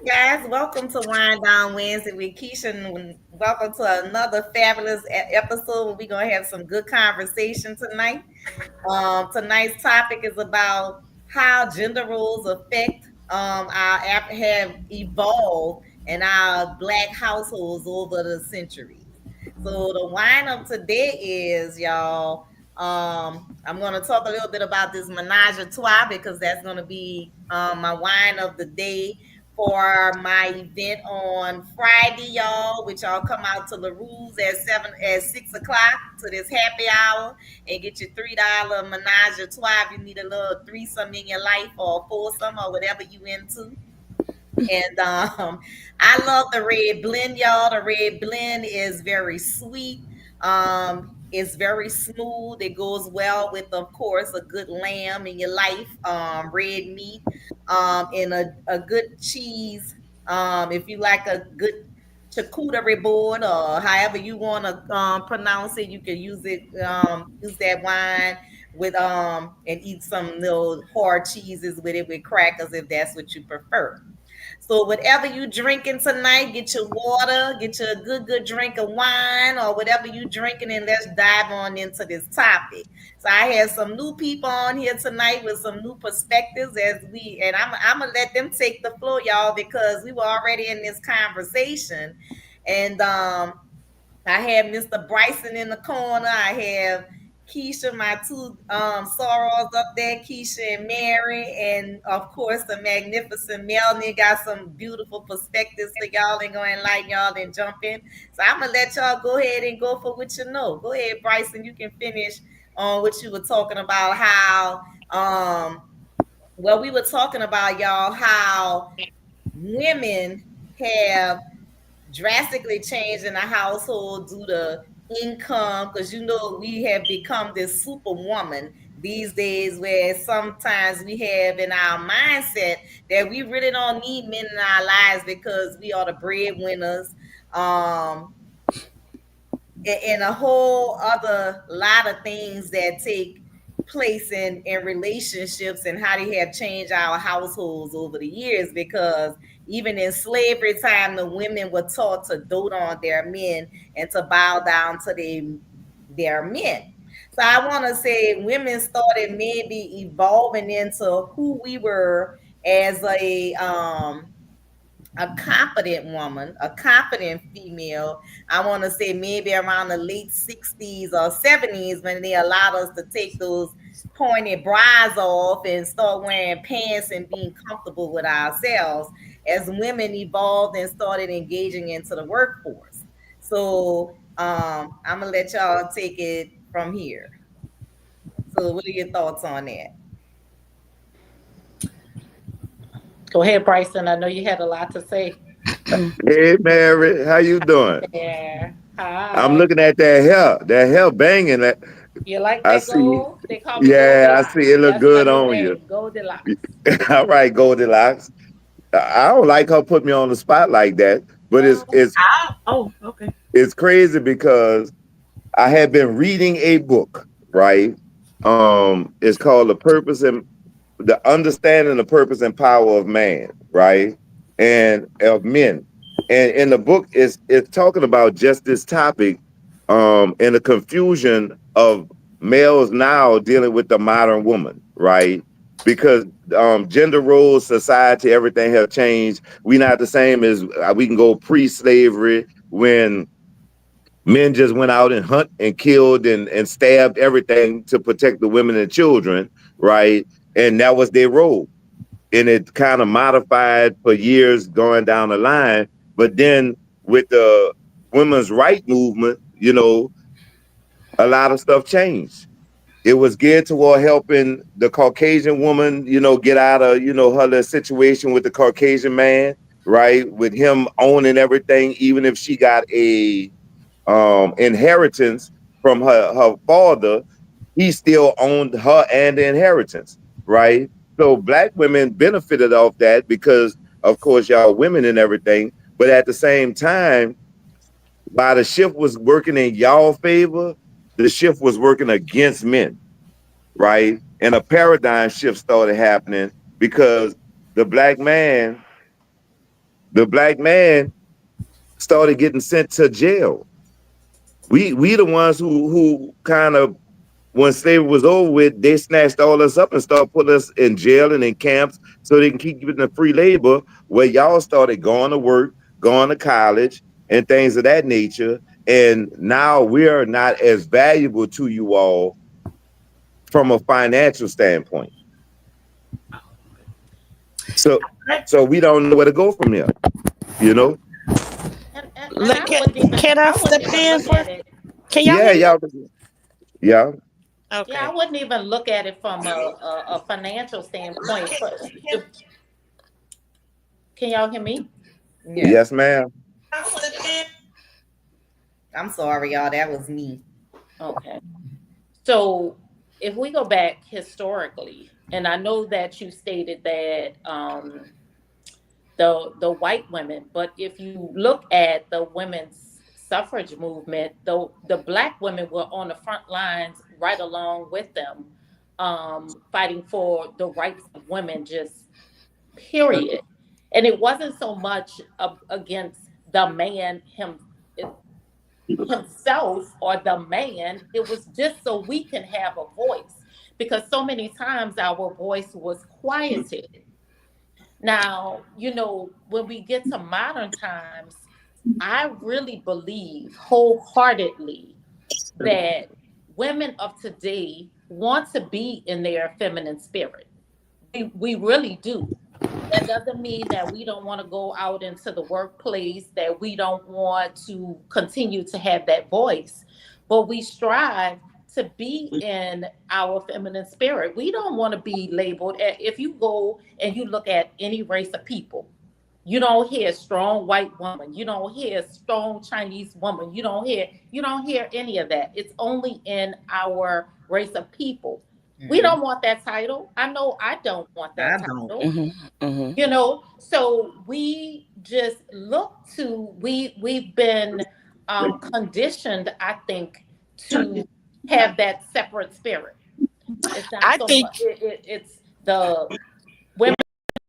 guys. Welcome to Winedown Wednesday with Kecia, and welcome to another fabulous episode where we're gonna have some good conversation tonight. Tonight's topic is about how gender roles affect have evolved in our Black households over the centuries. So the wine of today is y'all. I'm going to talk a little bit about this menage a trois because that's going to be my wine of the day for my event on Friday, y'all. Which y'all come out to LaRue's at 6 o'clock to this happy hour and get your $3 menage a trois if you need a little threesome in your life or foursome or whatever you into. And I love the red blend, y'all. The red blend is very sweet. It's very smooth. It goes well with, of course, a good lamb in your life, red meat, and a good cheese. If you like a good charcuterie board or however you want to pronounce it, you can use it. Use that wine with and eat some little hard cheeses with it with crackers if that's what you prefer. So whatever you drinking tonight, get your water, get your good drink of wine or whatever you drinking, and let's dive on into this topic. So I have some new people on here tonight with some new perspectives and I'm gonna let them take the floor, y'all, because we were already in this conversation. And I have Mr. Bryson in the corner. I have Kecia, my two sorors up there, Kecia and Mary, and of course the magnificent Melanie got some beautiful perspectives for y'all and going like y'all and jump in. So I'm gonna let y'all go ahead and go for what you know. Go ahead, Bryson. You can finish on what you were talking about. How well we were talking about y'all how women have drastically changed in the household due to income because we have become this superwoman these days where sometimes we have in our mindset that we really don't need men in our lives because we are the breadwinners. And a whole other lot of things that take place in relationships and how they have changed our households over the years because even in slavery time the women were taught to dote on their men and to bow down to their men. So I want to say women started maybe evolving into who we were as a confident woman, a confident female. I want to say maybe around the late 60s or 70s when they allowed us to take those pointed bras off and start wearing pants and being comfortable with ourselves as women evolved and started engaging into the workforce. So I'm gonna let y'all take it from here. So what are your thoughts on that? Go ahead, Bryson. I know you had a lot to say. Hey Mary, how you doing? There. I'm Hi. looking at that hair banging. That You like I that see. gold? They call me Yeah, I see Goldilocks. it look That's my good new on you. name, Goldilocks. All right, Goldilocks. I don't like her put me on the spot like that, but it's Oh, it's Oh, okay. it's crazy because I had been reading a book, right? It's called the understanding the purpose and power of man, right? And of men. And in the book it's talking about just this topic, and the confusion of males now dealing with the modern woman, right? Because gender roles, society, everything have changed. We not the same as we can go pre-slavery when men just went out and hunt and killed and stabbed everything to protect the women and children, right? And that was their role. And it kind of modified for years going down the line. But then with the women's right movement, a lot of stuff changed. It was geared toward helping the Caucasian woman, get out of, her little situation with the Caucasian man, right? With him owning everything, even if she got a inheritance from her father, he still owned her and the inheritance, right? So black women benefited off that because, of course, y'all women and everything. But at the same time, while the shift was working in y'all favor, the shift was working against men, right? And a paradigm shift started happening because the black man The black man started getting sent to jail. We the ones who kind of, when slavery was over with, they snatched all us up and started putting us in jail and in camps so they can keep giving the free labor, where y'all started going to work, going to college, and things of that nature. And now we are not as valuable to you all from a financial standpoint. So we don't know where to go from here, you know? And Can I I wouldn't step even in look for? at it. Can y'all Yeah, hear me? y'all. Yeah. Yeah, I Okay. wouldn't even look at it from a financial standpoint. Can y'all hear me? Yes. Yes, ma'am. I'm sorry, y'all. That was me. Okay. So if we go back historically, and I know that you stated that the white women, but if you look at the women's suffrage movement, the black women were on the front lines right along with them, fighting for the rights of women, just period. And it wasn't so much against the man himself or the man. It was just so we can have a voice, because so many times our voice was quieted. Now, when we get to modern times, I really believe wholeheartedly that women of today want to be in their feminine spirit. We really do. That doesn't mean that we don't want to go out into the workplace, that we don't want to continue to have that voice, but we strive to be in our feminine spirit. We don't want to be labeled. If you go and you look at any race of people, you don't hear strong white woman, you don't hear strong Chinese woman, you don't hear any of that. It's only in our race of people. We don't want that title. I know I don't want that I don't. title. Mm-hmm. So we just look to, we've been conditioned, I think, to have that separate spirit. It's not I so think much, it's the women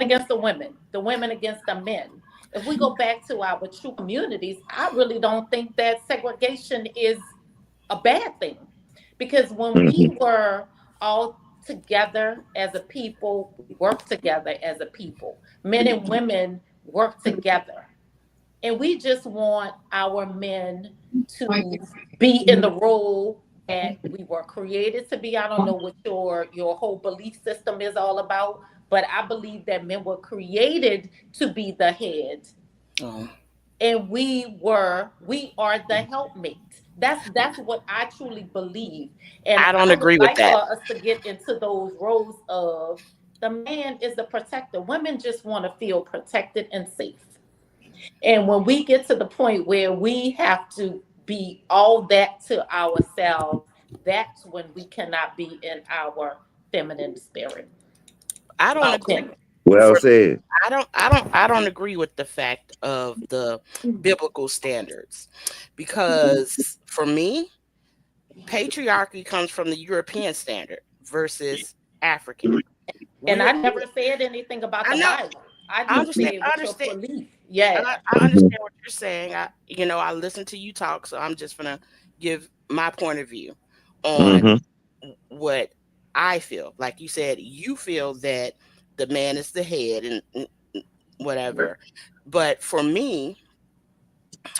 against the women against the men. If we go back to our true communities, I really don't think that segregation is a bad thing, because when we Mhm. were all together as a people, we worked together as a people. Men and women work together. And we just want our men to be in the role that we were created to be. I don't know what your whole belief system is all about, but I believe that men were created to be the head, oh, and we are the helpmate. That's what I truly believe. And I don't I would agree with like for that. us to get into those roles of, the man is the protector. Women just want to feel protected and safe. And when we get to the point where we have to be all that to ourselves, that's when we cannot be in our feminine spirit. I don't My agree. opinion. Well For said. I don't agree with the fact of the biblical standards, because for me, patriarchy comes from the European standard versus African. And I We're never said anything about I the know. Bible. I I just understand. said I what your understand. belief. Yeah. I understand what you're saying. I listen to you talk, so I'm just gonna give my point of view on Mm-hmm. what I feel. Like you said, you feel that the man is the head and whatever. But for me,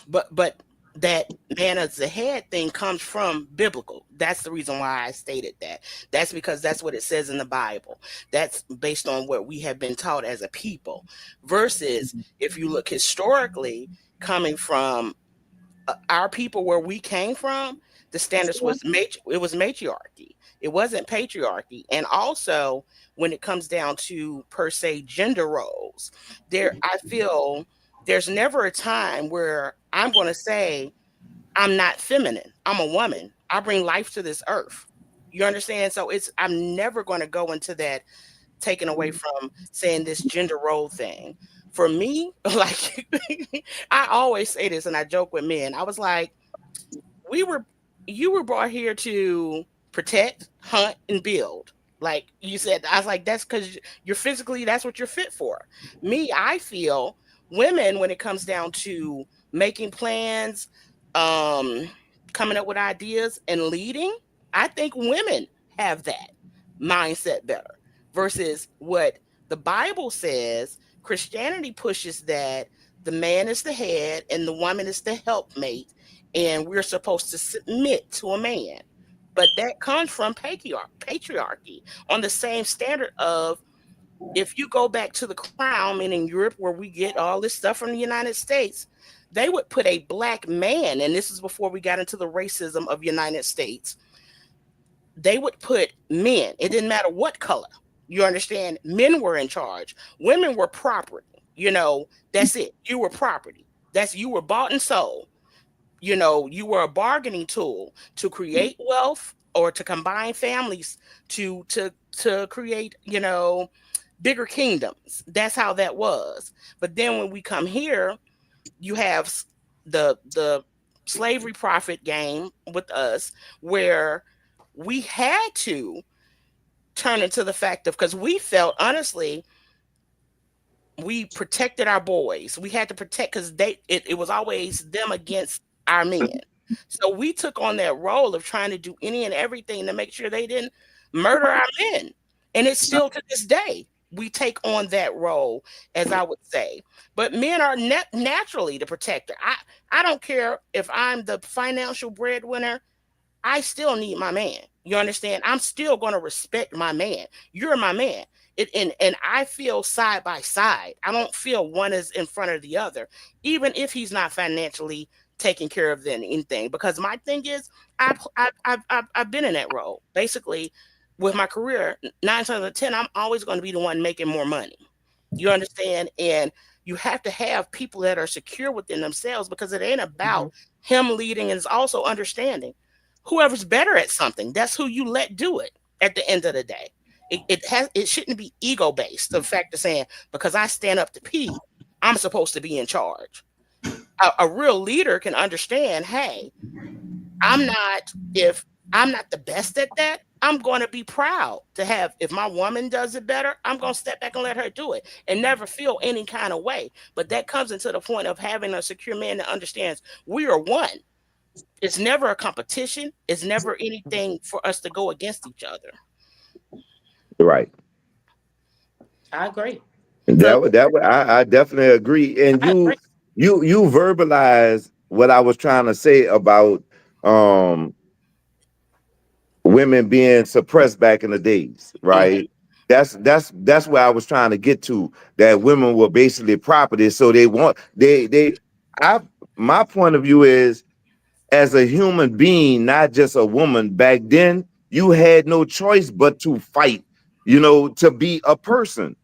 but that man as the head thing comes from biblical. That's the reason why I stated that. That's because that's what it says in the Bible. That's based on what we have been taught as a people. Versus if you look historically, coming from our people where we came from, the standards was it was matriarchy. It wasn't patriarchy. And also when it comes down to per se gender roles, there I feel there's never a time where I'm going to say I'm not feminine. I'm a woman. I bring life to this earth. You understand? So I'm never going to go into that, taken away from saying this gender role thing. For me, like I always say this and I joke with men. I was like, we were you were brought here to protect, hunt, and build. Like you said, I was like, that's because you're physically, that's what you're fit for. Me, I feel women, when it comes down to making plans, um, coming up with ideas and leading, I think women have that mindset better versus what the Bible says. Christianity pushes that the man is the head and the woman is the helpmate, and we're supposed to submit to a man. But that comes from patriarchy on the same standard of, if you go back to the crown, meaning Europe, where we get all this stuff from the United States, they would put a black man, and this is before we got into the racism of United States. They would put men. It didn't matter what color. You understand? Men were in charge. Women were property. That's it. You were property. You were bought and sold. You were a bargaining tool to create wealth or to combine families to create, bigger kingdoms. That's how that was. But then when we come here, you have the slavery profit game with us, where we had to turn into the fact of, because we felt, honestly, we protected our boys. We had to protect, because it was always them against our men. So we took on that role of trying to do any and everything to make sure they didn't murder our men. And it's still to this day, we take on that role, as I would say. But men are naturally the protector. I don't care if I'm the financial breadwinner. I still need my man. You understand? I'm still going to respect my man. You're my man. And I feel side by side. I don't feel one is in front of the other, even if he's not financially taking care of anything. Because my thing is, I've been in that role. Basically, with my career, 9 times out of 10, I'm always going to be the one making more money. You understand? And you have to have people that are secure within themselves, because it ain't about him leading. And it's also understanding whoever's better at something, that's who you let do it at the end of the day. It shouldn't be ego based. The fact of saying, because I stand up to P, I'm supposed to be in charge. A real leader can understand, hey, if I'm not the best at that, I'm going to be proud to have, if my woman does it better, I'm going to step back and let her do it and never feel any kind of way. But that comes into the point of having a secure man that understands we are one. It's never a competition. It's never anything for us to go against each other. Right. I agree. So I definitely agree. And I agree. you verbalize what I was trying to say about um women being suppressed back in the days, Mm-hmm. right? That's where I was trying to get to, that women were basically property. So they I my point of view is, as a human being, not just a woman, back then, you had no choice but to fight, to be a person.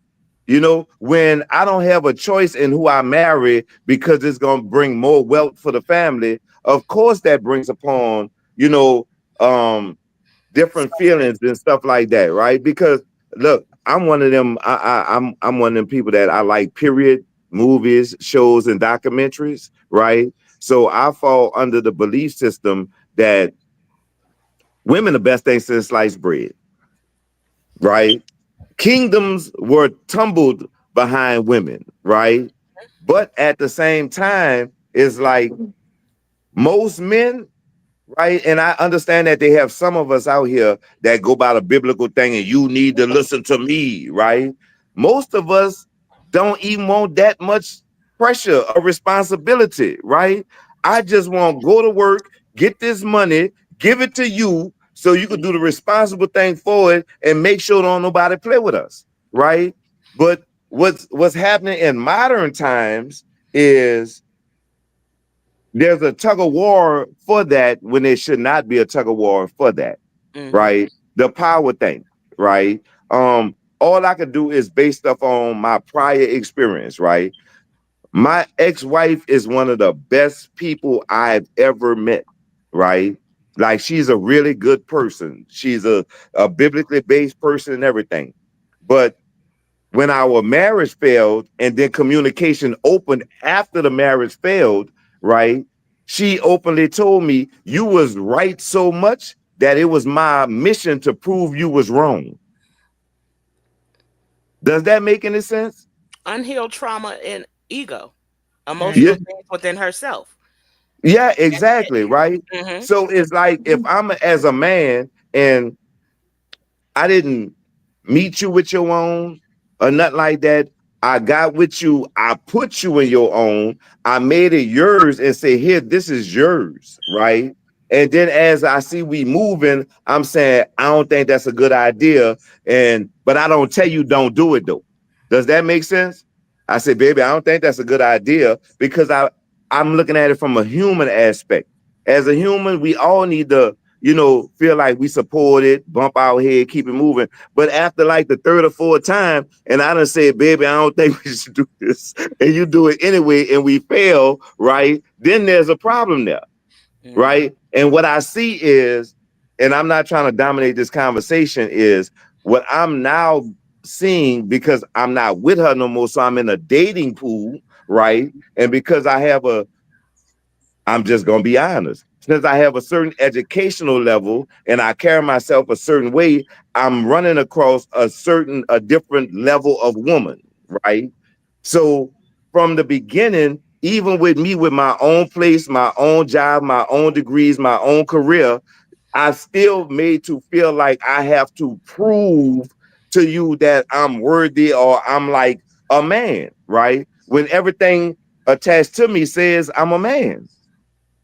When I don't have a choice in who I marry because it's going to bring more wealth for the family, of course that brings upon, um, different feelings and stuff like that, right? Because look, I'm one of them. I'm one of them people that I like period movies, shows, and documentaries, right? So I fall under the belief system that women the best thing since sliced bread, right? Kingdoms were tumbled behind women, right? But at the same time, it's like most men, right? And I understand that they have some of us out here that go by the biblical thing, and you need to listen to me, right? Most of us don't even want that much pressure or responsibility, right? I just want to go to work, get this money, give it to you so you can do the responsible thing for it and make sure don't nobody play with us, right? But what's happening in modern times is there's a tug of war for that when there should not be a tug of war for that, Mm-hmm. right? The power thing, right? All I could do is base stuff on my prior experience, right? My ex-wife is one of the best people I've ever met, right? Like, she's a really good person. She's a biblically based person and everything. But when our marriage failed and then communication opened after the marriage failed, right? She openly told me, you was right so much that it was my mission to prove you was wrong. Does that make any sense? Unhealed trauma, and ego, Yeah, emotional things within herself. yeah, That's it. exactly, right? Hmm. So it's like if I'm as a man and I didn't meet you with your own or nothing like that. I got with you. I put you in your own. I made it yours and say, here, this is yours, right? And then as I see we moving, I'm saying, I don't think that's a good idea. But I don't tell you don't do it though. Does that make sense? I said, baby, I don't think that's a good idea because I'm looking at it from a human aspect. As a human, we all need to feel like we support it, bump our head, keep it moving. But after like the third or fourth time, and I done said, baby, I don't think we should do this, and you do it anyway, and we fail, right? Then there's a problem there, Hmm. right? And what I see is, and I'm not trying to dominate this conversation, is what I'm now seeing because I'm not with her no more. So I'm in a dating pool, right? And because I'm just gonna be honest. Since I have a certain educational level and I carry myself a certain way, I'm running across a different level of woman, right? So from the beginning, even with me with my own place, my own job, my own degrees, my own career, I still made to feel like I have to prove to you that I'm worthy or I'm like a man, right? When everything attached to me says I'm a man.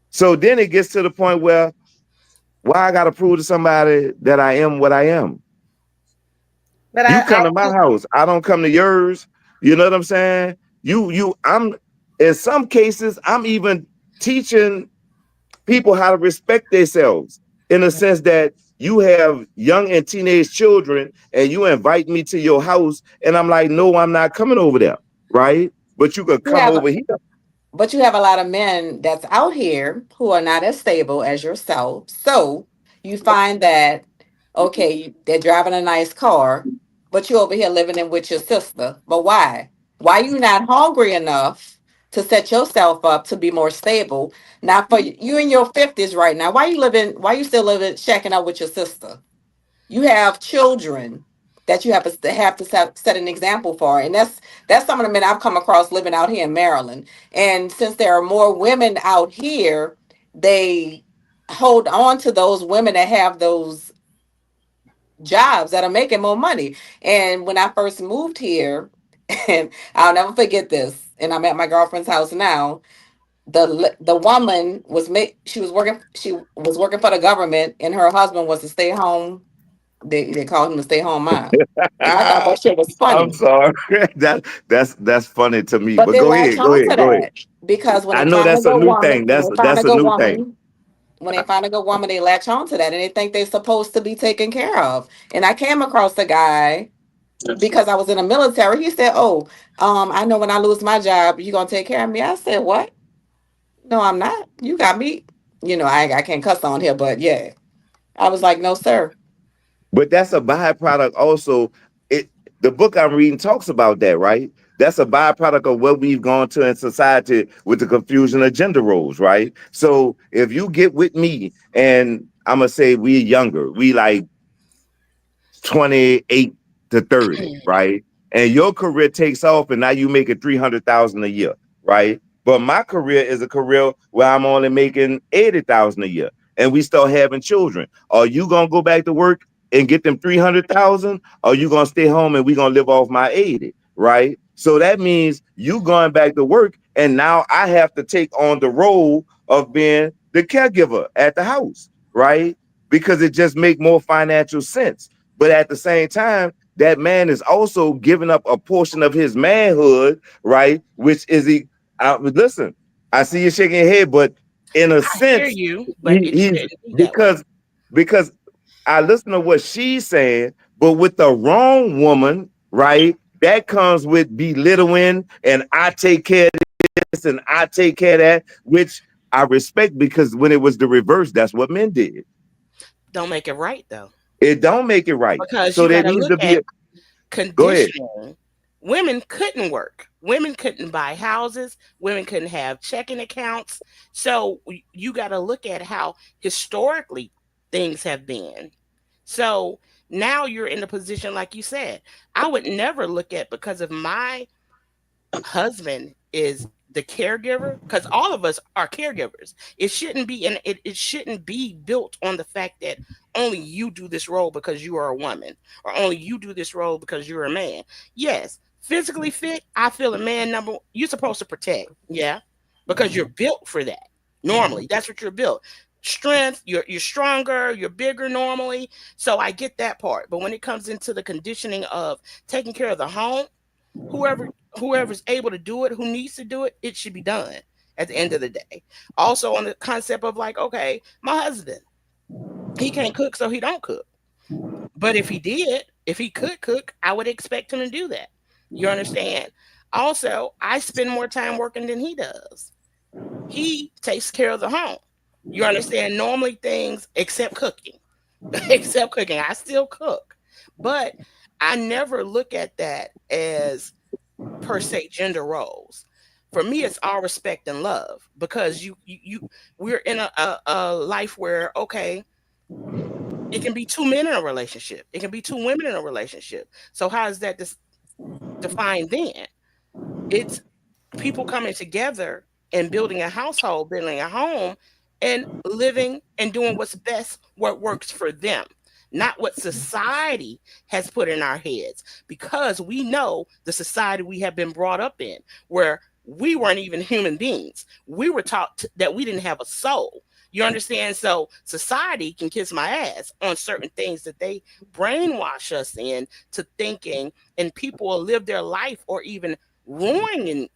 So then it gets to the point where why I gotta prove to somebody that I am what I am. But You I come to my house, I don't come to yours. You know what I'm saying? I'm in some cases, I'm even teaching people how to respect themselves in a sense that you have young and teenage children and you invite me to your house, and I'm like, no, I'm not coming over there, right? But you could You come have over here. But you have a lot of men that's out here who are not as stable as yourself. So you find that, okay, they're driving a nice car, but you over here living in with your sister. But why? Why you not hungry enough to set yourself up to be more stable? Now for you in your 50s right now, why you still living shacking up with your sister? You have children that you have to set an example for, and that's some of the men I've come across living out here in Maryland. And since there are more women out here, they hold on to those women that have those jobs that are making more money. And when I first moved here, and I'll never forget this, and I'm at my girlfriend's house now. The woman she was working for the government, and her husband was to stay home. They called him a stay home mom. And I thought that shit was I'm funny. sorry. That's funny to me. But But they go latch ahead, go on ahead, to go ahead. that because when I they know find a that's a good new woman, thing. when That's they find a that's a good new thing. woman, when they find a good woman, they latch on to that and they think they're supposed to be taken care of. And I came across a guy because I was in the military. He said, "Oh, I know when I lose my job, you gonna take care of me." I said, "What? No, I'm not. You got me." I can't cuss on here, but yeah. I was like, "No, sir." But that's a byproduct also. It the book I'm reading talks about that, right? That's a byproduct of what we've gone to in society with the confusion of gender roles, right? So if you get with me and I'm gonna say we're younger, we like 28 to 30, right? And your career takes off and now you making 300,000 a year, right? But my career is a career where I'm only making 80,000 a year and we start having children. Are you gonna go back to work and get them 300,000? Or are you gonna stay home and we gonna live off my 80, right? So that means you going back to work and now I have to take on the role of being the caregiver at the house, right? Because it just make more financial sense. But at the same time, that man is also giving up a portion of his manhood, right? Which is listen, I see you shaking your head, but in a I hear sense, you, but it he's shouldn't be that way. because I listen to what she's saying, but with the wrong woman, right? That comes with belittling and I take care of this and I take care of that, which I respect because when it was the reverse, that's what men did. Don't make it right though, It don't make it right. because So you got there to needs look to be at a go ahead. conditioning. Women couldn't work. Women couldn't buy houses. Women couldn't have checking accounts. So you got to look at how historically things have been. So now you're in a position like you said. I would never look at because of my husband is the caregiver, because all of us are caregivers. It shouldn't be, and it shouldn't be built on the fact that only you do this role because you are a woman, or only you do this role because you're a man. Yes, physically fit, I feel a man number you're supposed to protect. Yeah, because you're built for that. Normally, that's what you're built. Strength, you're stronger, you're bigger normally. So I get that part. But when it comes into the conditioning of taking care of the home, whoever whoever's able to do it, who needs to do it, it should be done at the end of the day. Also on the concept of like, okay, my husband, he can't cook, so he don't cook. But if he did, if he could cook, I would expect him to do that. You understand? Also, I spend more time working than he does. He takes care of the home. You understand? Normally things except cooking. Except cooking. I still cook. But I never look at that as per se gender roles. For me, it's all respect and love, because we're in a life where, okay, it can be two men in a relationship, it can be two women in a relationship. So how is that defined then? It's people coming together and building a household, building a home, and living and doing what's best, what works for them, not what society has put in our heads. Because we know the society we have been brought up in, where we weren't even human beings. We were taught that we didn't have a soul. You understand? So society can kiss my ass on certain things that they brainwash us in to thinking, and people will live their life or even ruining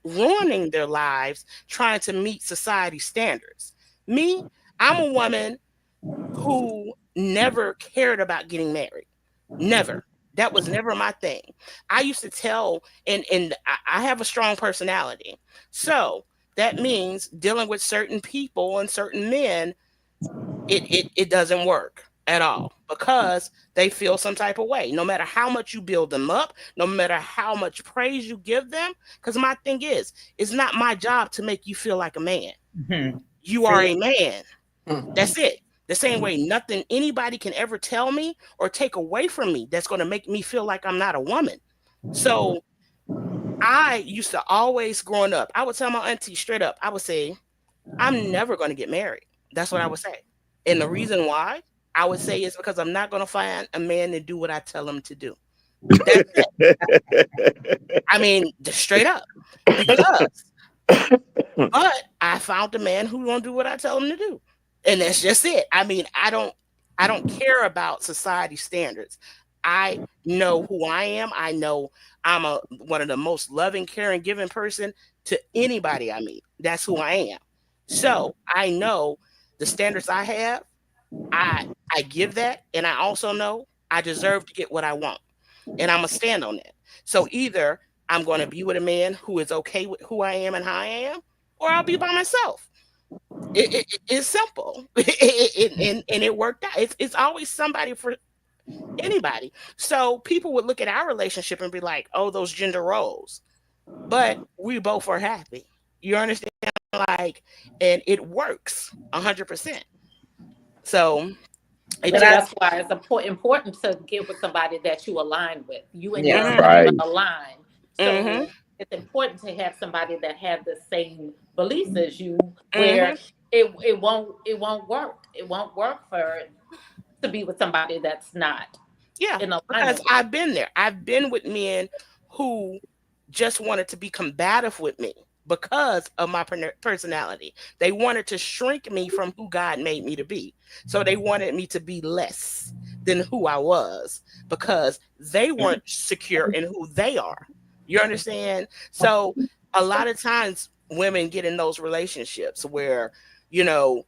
their lives trying to meet society standards. Me, I'm a woman who never cared about getting married. Never. That was never my thing. I used to tell, and I have a strong personality. So that means dealing with certain people and certain men, it doesn't work at all, because they feel some type of way, no matter how much you build them up, no matter how much praise you give them. Because my thing is, it's not my job to make you feel like a man. Mhm. You are See? a man. Mm. That's it. The same way nothing anybody can ever tell me or take away from me that's going to make me feel like I'm not a woman. So I used to always, growing up, I would tell my auntie straight up, I would say, I'm never going to get married. That's what I would say. And the reason why I would say is because I'm not going to find a man to do what I tell him to do. That's it. I mean, just straight up. Because, but I found a man who won't do what I tell him to do. And that's just it. I mean, I don't care about society standards. I know who I am. I know I'm a one of the most loving, caring, giving person to anybody I meet. That's who I am. So I know the standards I have, I I give that, and I also know I deserve to get what I want. And I'm gonna stand on that. So either I'm gonna be with a man who is okay with who I am and how I am, or I'll be by myself. It's simple. And it worked out. It's always somebody for anybody. So people would look at our relationship and be like, oh, those gender roles. But we both are happy. You understand? Like, and it works 100%. So it But And I, that's why it's important to get with somebody that you align with. You and your yeah. mm-hmm, Right. husband align. mm-hmm, So it's important to have somebody that have the same beliefs as you, where mm-hmm. it won't work. It won't work for to be with somebody that's not Yeah, in because alignment with I've been there. I've been with men who just wanted to be combative with me because of my personality. They wanted to shrink me from who God made me to be. So they wanted me to be less than who I was because they weren't secure in who they are. You understand? So a lot of times women get in those relationships where, you know,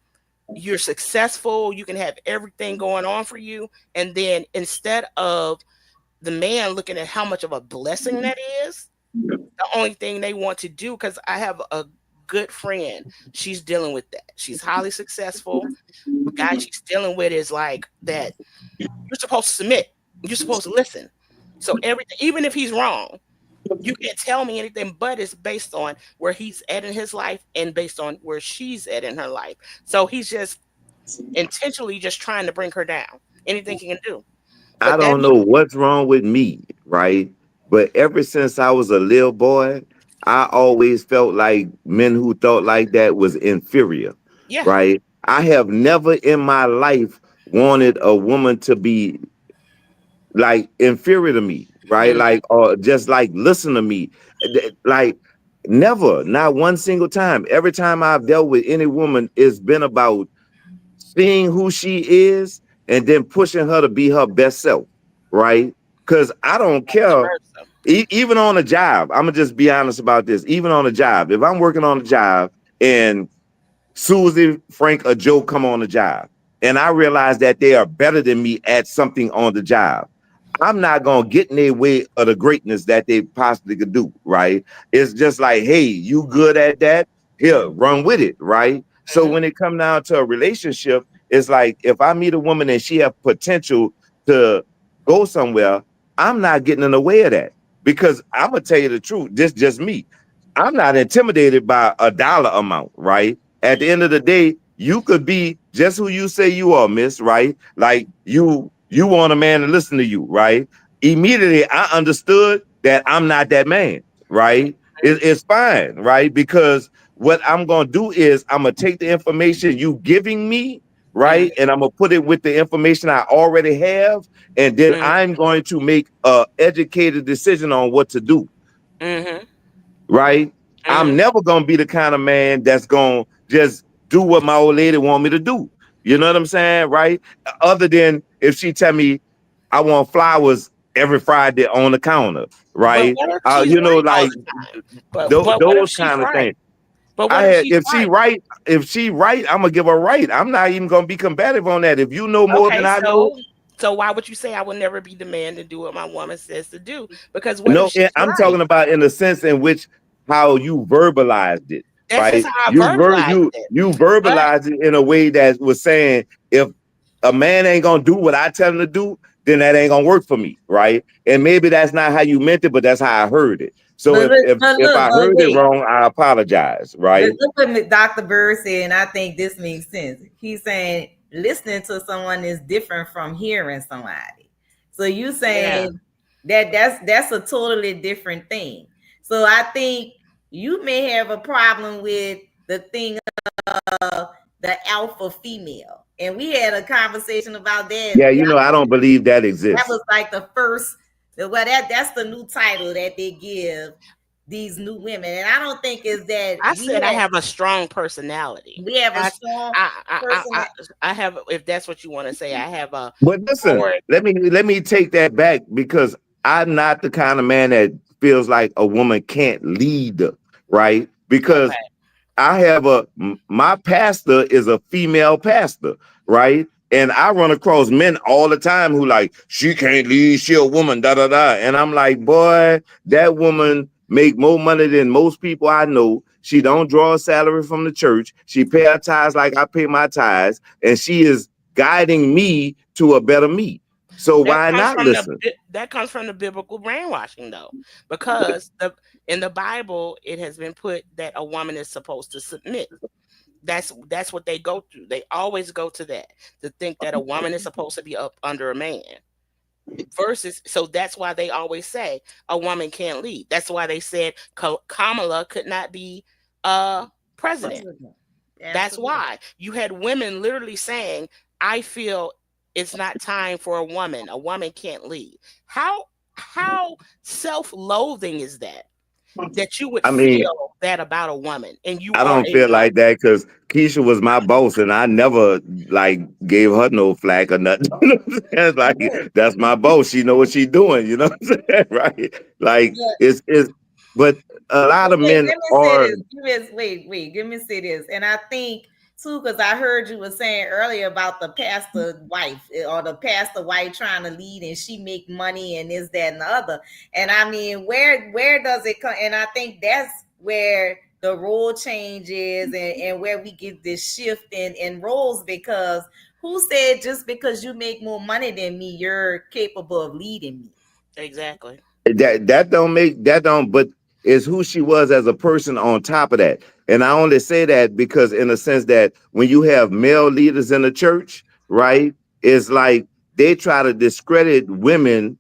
you're successful, you can have everything going on for you, and then instead of the man looking at how much of a blessing that is, the only thing they want to do, because I have a good friend, she's dealing with that. She's highly successful. The guy she's dealing with is like that. You're supposed to submit. You're supposed to listen. So everything, even if he's wrong, you can't tell me anything, but it's based on where he's at in his life and based on where she's at in her life. So he's just intentionally just trying to bring her down. Anything he can do. I But that don't know what's wrong with me, right? But ever since I was a little boy, I always felt like men who thought like that was inferior, Yeah. right? I have never in my life wanted a woman to be like inferior to me, right? Mm, Like, or just like listen to me. Like, never, not one single time. Every time I've dealt with any woman, it's been about seeing who she is and then pushing her to be her best self, right? Because I don't vice care. versa. Even on a job, I'm gonna just be honest about this. Even on a job, if I'm working on a job and Susie, Frank, or Joe come on the job, and I realize that they are better than me at something on the job, I'm not gonna get in their way of the greatness that they possibly could do, right? It's just like, hey, you good at that? Here, Mhm. run with it, right? So Hmm. when it come down to a relationship, it's like if I meet a woman and she have potential to go somewhere, I'm not getting in the way of that because I'm gonna tell you the truth. This just me. I'm not intimidated by a dollar amount, right? At the end of the day, you could be just who you say you are, miss, right? Like you want a man to listen to you, right? Immediately I understood that I'm not that man, right? It's fine, right? Because what I'm gonna do is I'm gonna take the information you giving me, Hmm. right? And I'm gonna put it with the information I already have, and then Hmm. I'm going to make a educated decision on what to do, Hmm. right? I'm Hmm. never gonna be the kind of man that's gonna just do what my old lady want me to do. You know what I'm saying, right? Other than if she tell me I want flowers every Friday on the counter, But right? what if she's You know, right all like the time? But what if those she's kind of right? things. But I what if had she's if she right? right, I'm gonna give her right. I'm not even gonna be combative on that. If you know more than Okay, I know, so why would you say I would never be the man to do what my woman says to do? Because what if no, she's I'm right? talking about in the sense in which how you verbalized it, That's just right? how I verbalized it. You But verbalized it in a way that was saying if a man ain't gonna do what I tell him to do, then that ain't gonna work for me, right? And maybe that's not how you meant it, but that's how I heard it. So if I But heard it wait. wrong, I apologize, But right? look what Dr. Bird said, and I think this makes sense. He's saying listening to someone is different from hearing somebody. So you yeah, saying that that's a totally different thing. So I think you may have a problem with the thing of the alpha female. And we had a conversation about that. Yeah, I don't believe that That exists. was like the first, well, that's the new title that they give these new women. And I don't think is that I said I have a strong personality. we have a That's strong I person. I I have, if that's what you want to say, I have a But listen, forward. let me take that back because I'm not the kind of man that feels like a woman can't lead, right? Because Okay. I have my pastor is a female pastor, right? And I run across men all the time who like she can't lead, she a woman, da da da. And I'm like, boy, that woman make more money than most people I know. She don't draw a salary from the church. She pay her tithes like I pay my tithes, and she is guiding me to a better me. So That why comes not from the listen? that comes from the biblical brainwashing though, because the in the Bible it has been put that a woman is supposed to submit. That's what they go through. They always go to that, to think that a woman is supposed to be up under a man. Versus, so that's why they always say a woman can't lead. That's why they said Kamala could not be president. President. That's Absolutely. why you had women literally saying, I feel it's not time for a woman. A woman can't lead. How self-loathing is that? That you would I mean, feel that about a woman and you I are don't a feel woman. like that because Keisha was my boss and I never like gave her no flack or nothing. You know what I'm saying? It's like that's my boss. She know what she's doing, you know what I'm saying? Right. Like Yeah. it's but a lot But of wait, men let me say are this. Wait, let me say this. And I think too, because I heard you were saying earlier about the pastor wife or the pastor wife trying to lead and she make money and this, that, and the other. And I mean, where does it come? And I think that's where the role changes and where we get this shift in roles because who said just because you make more money than me, you're capable of leading me? Exactly. that don't make that don't but is who she was as a person on top of that. And I only say that because in the sense that when you have male leaders in the church, right, it's like they try to discredit women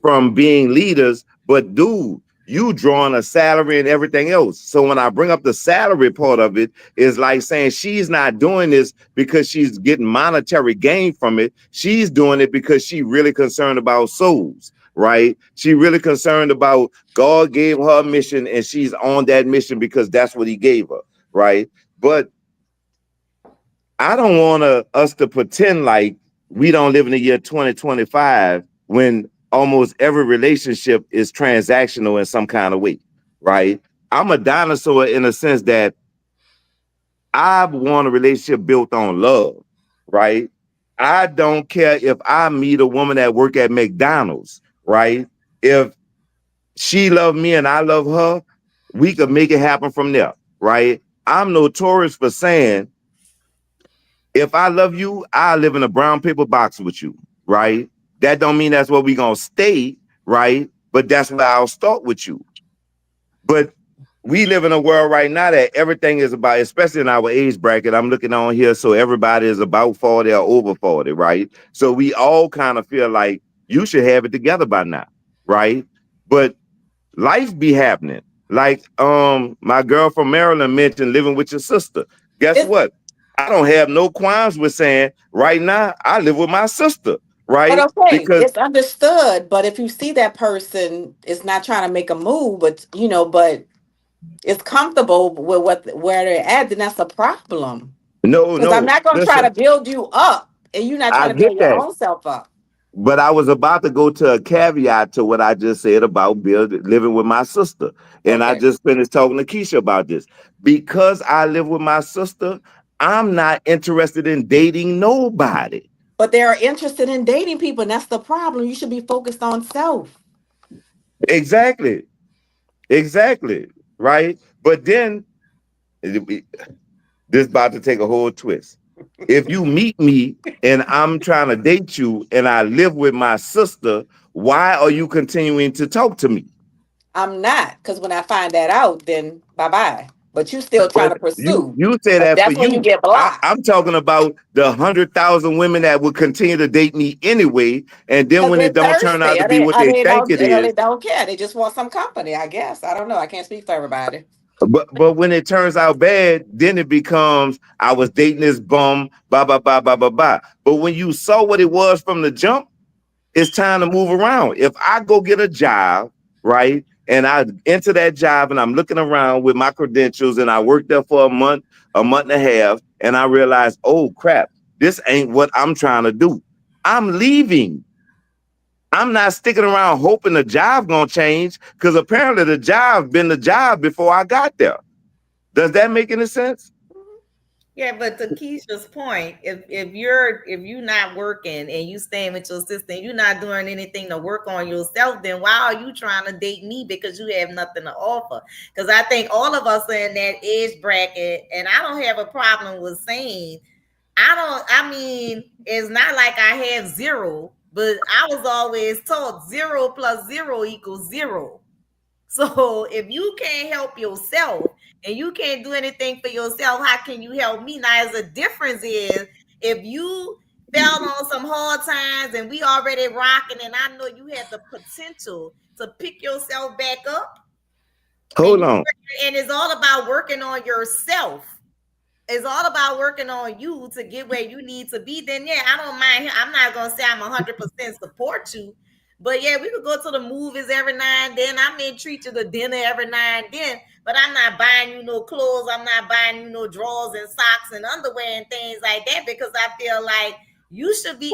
from being leaders. But dude, you drawing a salary and everything else. So when I bring up the salary part of it, is like saying she's not doing this because she's getting monetary gain from it. She's doing it because she really concerned about souls, right? She really concerned about God gave her a mission and she's on that mission because that's what he gave her, right? But I don't want us to pretend like we don't live in the year 2025 when almost every relationship is transactional in some kind of way, right? I'm a dinosaur in a sense that I want a relationship built on love, right? I don't care if I meet a woman that work at McDonald's, right? If she love me and I love her, we could make it happen from there, right? I'm notorious for saying if I love you, I live in a brown paper box with you, right? That don't mean that's where we gonna stay, right? But that's where I'll start with you. But we live in a world right now that everything is about, especially in our age bracket. I'm looking on here, so everybody is about 40 or over 40, right? So we all kind of feel like you should have it together by now, right? But life be happening. Like my girl from Maryland mentioned living with your sister. Guess It's, what? I don't have no qualms with saying right now I live with my sister, but right? okay, Because it's understood. But if you see that person is not trying to make a move, but but it's comfortable with where they're at, then that's a problem. no, Because I'm no, not going to try to listen, build you up, and you're not I trying to get build your that. own self up. But I was about to go to a caveat to what I just said about living with my sister. And I Okay, just finished talking to Kecia about this. Because I live with my sister, I'm not interested in dating nobody. but they're interested in dating people, and that's the problem. You should be focused on self. Exactly. Exactly. Right. But then this about to take a whole twist. If you meet me and I'm trying to date you and I live with my sister, why are you continuing to talk to me? I'm not, because when I find that out, then bye bye. But you still trying But to you pursue, you say but that for that's when you you. get blocked. I'm talking about the 100,000 women that would continue to date me anyway, and then Because when they're it don't turn out thirsty. to Or be they, what or they they think don't, it or they is, don't care. They just want some company, I guess. I don't know. I can't speak for everybody. but when it turns out bad, then it becomes I was dating this bum, blah blah blah blah blah blah. But when you saw what it was from the jump, it's time to move around. If I go get a job, right, and I enter that job and I'm looking around with my credentials and I work there for a month and a half, and I realize, oh crap, this ain't what I'm trying to do. I'm leaving. I'm not sticking around hoping the job gonna change because apparently the job been the job before I got there. Does that make any sense? Yeah, but to Keisha's point, if you're not working and you staying with your sister and you're not doing anything to work on yourself, then why are you trying to date me because you have nothing to offer? Because I think all of us are in that age bracket, and I don't have a problem with saying I don't. I mean, it's not like I have zero, but I was always taught zero plus zero equals zero. So if you can't help yourself and you can't do anything for yourself, how can you help me? Now, as a difference is if you fell on some hard times and we already rocking, and I know you have the potential to pick yourself back up, and Hold you on. and it's all about working on yourself. It's all about working on you to get where you need to be, then yeah, I don't mind. I'm not gonna say I'm 100% support you, but yeah, we could go to the movies every now and then. I may treat you to dinner every now and then, but I'm not buying you no clothes. I'm not buying you no drawers and socks and underwear and things like that because I feel like you should be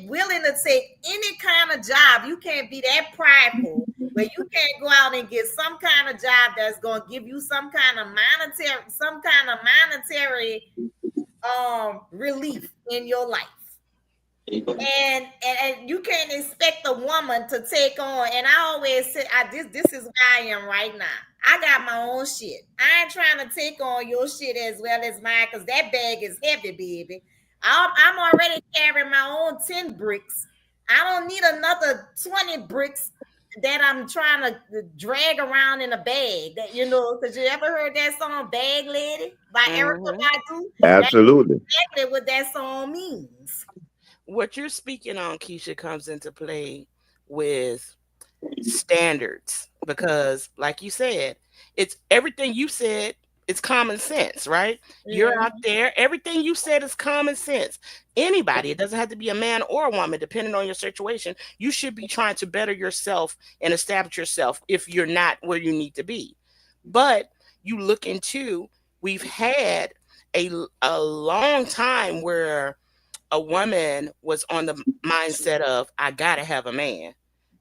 willing to take any kind of job. You can't be that prideful where you can't go out and get some kind of job that's going to give you some kind of monetary relief in your life. And you can't expect a woman to take on. And I always say, this is where I am right now. I got my own shit. I ain't trying to take on your shit as well as mine because that bag is heavy, baby. I'm already carrying my own 10 bricks. I don't need another 20 bricks that I'm trying to drag around in a bag. That because you ever heard that song "Bag Lady" by Erica Hmm. Badu? That's Absolutely. exactly what that song means. What you're speaking on, Keisha, comes into play with standards, because like you said, it's everything you said. It's common sense, right? You're out Mhm. there, everything you said is common sense. Anybody, it doesn't have to be a man or a woman, depending on your situation. You should be trying to better yourself and establish yourself if you're not where you need to be. But you look into, we've had a long time where a woman was on the mindset of, I gotta have a man,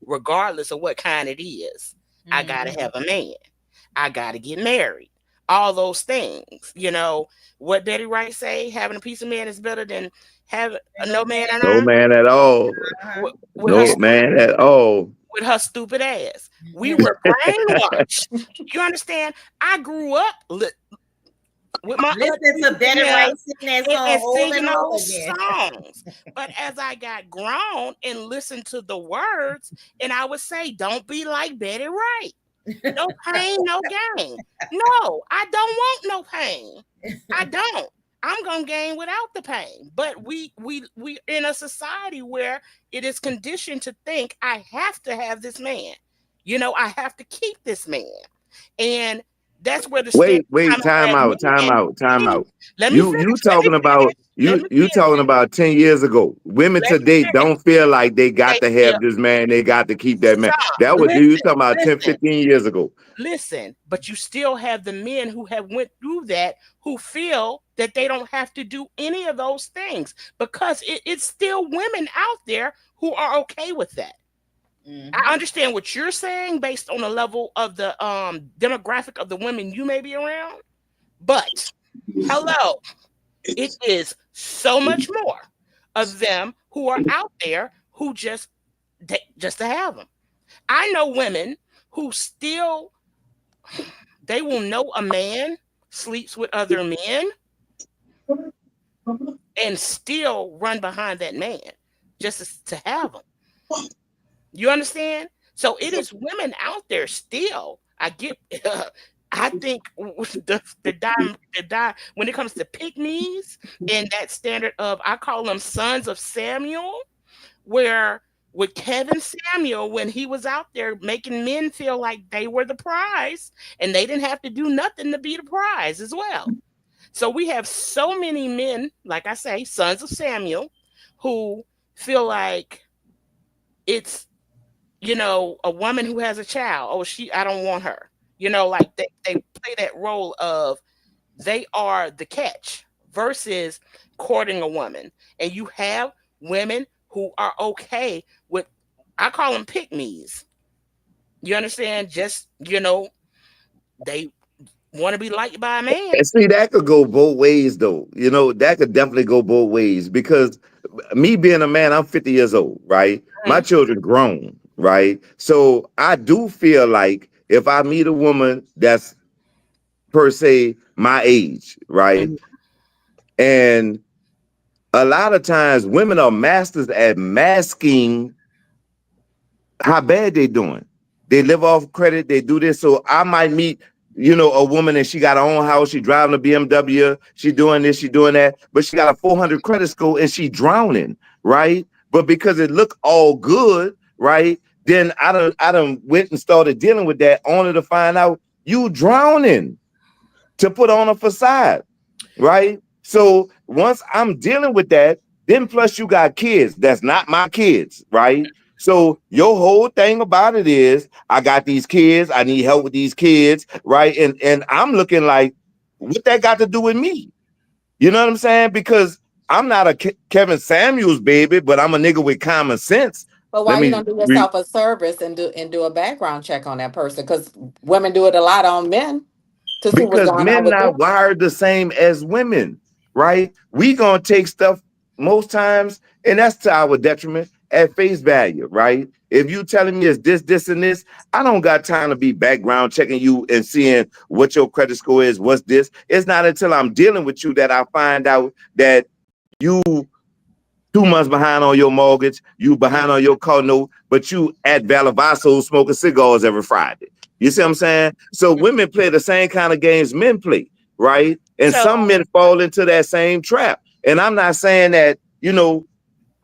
regardless of what kind it is. I gotta Mhm. have a man. I gotta get married. All those things. What Betty Wright say, having a piece of man is better than having Ain't no no man at No all. man at all. uh-huh. With her No man at all. with her stupid ass. We were brainwashed. You understand? I grew up with my Listen aunties to Betty in there Wright sing that and song over singing and over those again. songs. But as I got grown and listened to the words, and I would say, don't be like Betty Wright. No pain, no gain. No, I don't want no pain. I don't. I'm gonna gain without the pain. But we in a society where it is conditioned to think I have to have this man. I have to keep this man. And that's where the standard Wait, come in, time where out, time out, time men, out. let me You finish, you let me talking finish, about let me you talking finish, about 10 years ago. Women let me today finish. don't feel like they got They to still have this man, they got to keep that man. stop. That was you Listen, talking about 10, listen. 15 years ago. Listen, but you still have the men who have went through that, who feel that they don't have to do any of those things, because it's still women out there who are okay with that. I Mhm. understand what you're saying based on the level of the demographic of the women you may be around, but hello, it is so much more of them who are out there who just to have them. I know women who still, they will know a man sleeps with other men and still run behind that man just to have him. You understand? So it is women out there still. I get. I think when it comes to pick me's and that standard of, I call them sons of Samuel, where with Kevin Samuel, when he was out there making men feel like they were the prize and they didn't have to do nothing to be the prize as well. So we have so many men, like I say, sons of Samuel, who feel like it's, a woman who has a child. Oh, I don't want her. Like they play that role of, they are the catch versus courting a woman. And you have women who are okay with, I call them pick me's. You understand? Just, they want to be liked by a man. And see, that could go both ways, though. That could definitely go both ways because me being a man, I'm 50 years old, right? My Mhm. children grown, right? So I do feel like if I meet a woman that's per se my age, right? Mhm. And a lot of times women are masters at masking how bad they doing. They live off credit. They do this. So I might meet, a woman and she got her own house. She driving a BMW. She doing this. She doing that. But she got a 400 credit score and she drowning, right? But because it look all good, right? Then I done went and started dealing with that, only to find out you drowning to put on a facade, right? So once I'm dealing with that, then plus you got kids. That's not my kids, right? So your whole thing about it is, I got these kids. I need help with these kids, right? And I'm looking like, what that got to do with me? You know what I'm saying? Because I'm not a Kevin Samuels baby, but I'm a nigga with common sense. But Let why you me don't do yourself a service and do a background check on that person? Because women do it a lot on men to see what's because going on men with not them. wired the same as women, right? We gonna take stuff most times, and that's to our detriment at face value, right? If you telling me it's this, and this, I don't got time to be background checking you and seeing what your credit score is. What's this? It's not until I'm dealing with you that I find out that you 2 months behind on your mortgage, you behind on your car note, but you at Valavasso smoking cigars every Friday. You see what I'm saying? So women play the same kind of games men play, right? And So some men fall into that same trap. And I'm not saying that,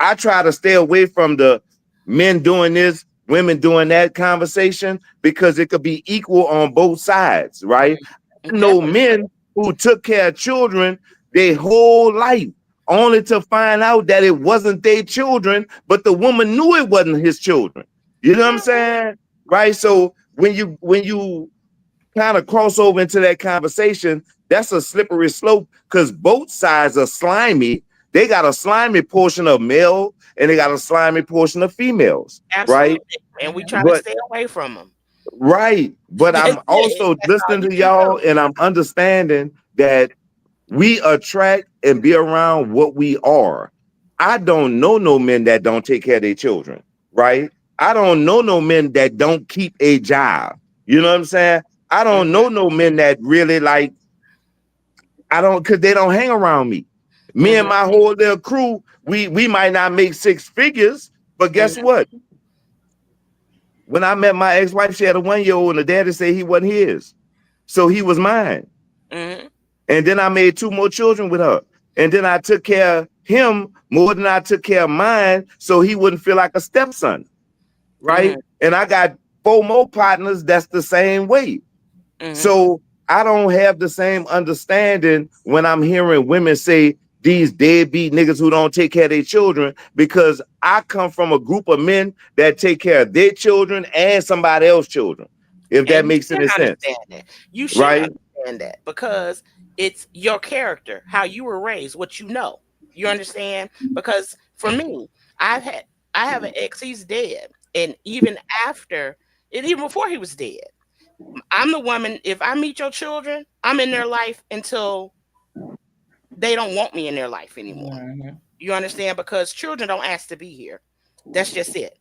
I try to stay away from the men doing this women doing that conversation because it could be equal on both sides, right? I know Definitely. men who took care of children their whole life only to find out that it wasn't their children, but the woman knew it wasn't his children. You know what I'm saying? Right. So when you kind of cross over into that conversation, that's a slippery slope because both sides are slimy. They got a slimy portion of male and they got a slimy portion of females, right? Absolutely. And we try to But stay away from them. right, but That's I'm it. also That's all listening you to can y'all do. and I'm understanding that we attract and be around what we are. I don't know no men that don't take care of their children, right? I don't know no men that don't keep a job. You know what I'm saying? I don't know Hmm. no men that really like, I don't, because they don't hang around me. Me and Hmm. my whole little crew, we might not make six figures, but guess Hmm. what? When I met my ex-wife, she had a 1 year old, and the daddy said he wasn't his. So he was mine. Hmm. And then I made two more children with her. And then I took care of him more than I took care of mine, so he wouldn't feel like a stepson, right? Hmm. And I got four more partners that's the same way. Hmm. So I don't have the same understanding when I'm hearing women say these deadbeat niggas who don't take care of their children, because I come from a group of men that take care of their children and somebody else's children, if And that you makes should any sense, understand that. You should right? understand that because it's your character, how you were raised, what you know. You understand? Because for me, I've had I have an ex, he's dead. And even after, and even before he was dead, I'm the woman, if I meet your children, I'm in their life until they don't want me in their life anymore. Mhm. You understand? Because children don't ask to be here. That's just it.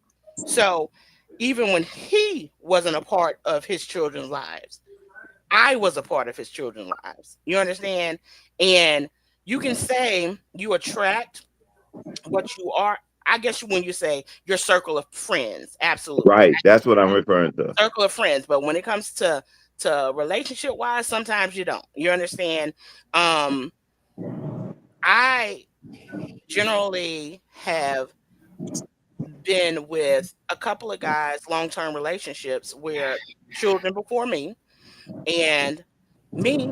So even when he wasn't a part of his children's lives, I was a part of his children's lives. You understand? And you can say you attract what you are. I guess when you say your circle of friends, absolutely. Right. That's what I'm referring to. Circle of friends. But when it comes to relationship wise, sometimes you don't. You understand? Um, I generally have been with a couple of guys, long term relationships where children before me, and me,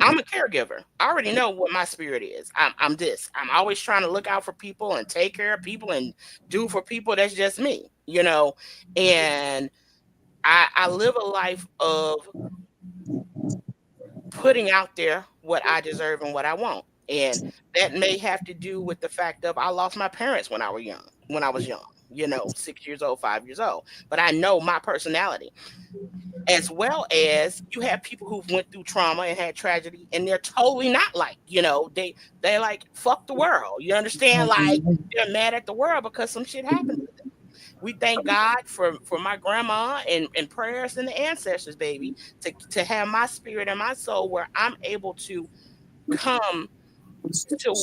I'm a caregiver. I already know what my spirit is. I'm this. I'm always trying to look out for people and take care of people and do for people. That's just me, you know. And I live a life of putting out there what I deserve and what I want. And that may have to do with the fact of I lost my parents when I was young, 6 years old, 5 years old. But I know my personality, as well as you have people who've went through trauma and had tragedy, and they're totally not like, they like fuck the world. You understand? Like Mhm. they're mad at the world because some shit happened. We thank God for my grandma and prayers and the ancestors, baby, to have my spirit and my soul where I'm able to come to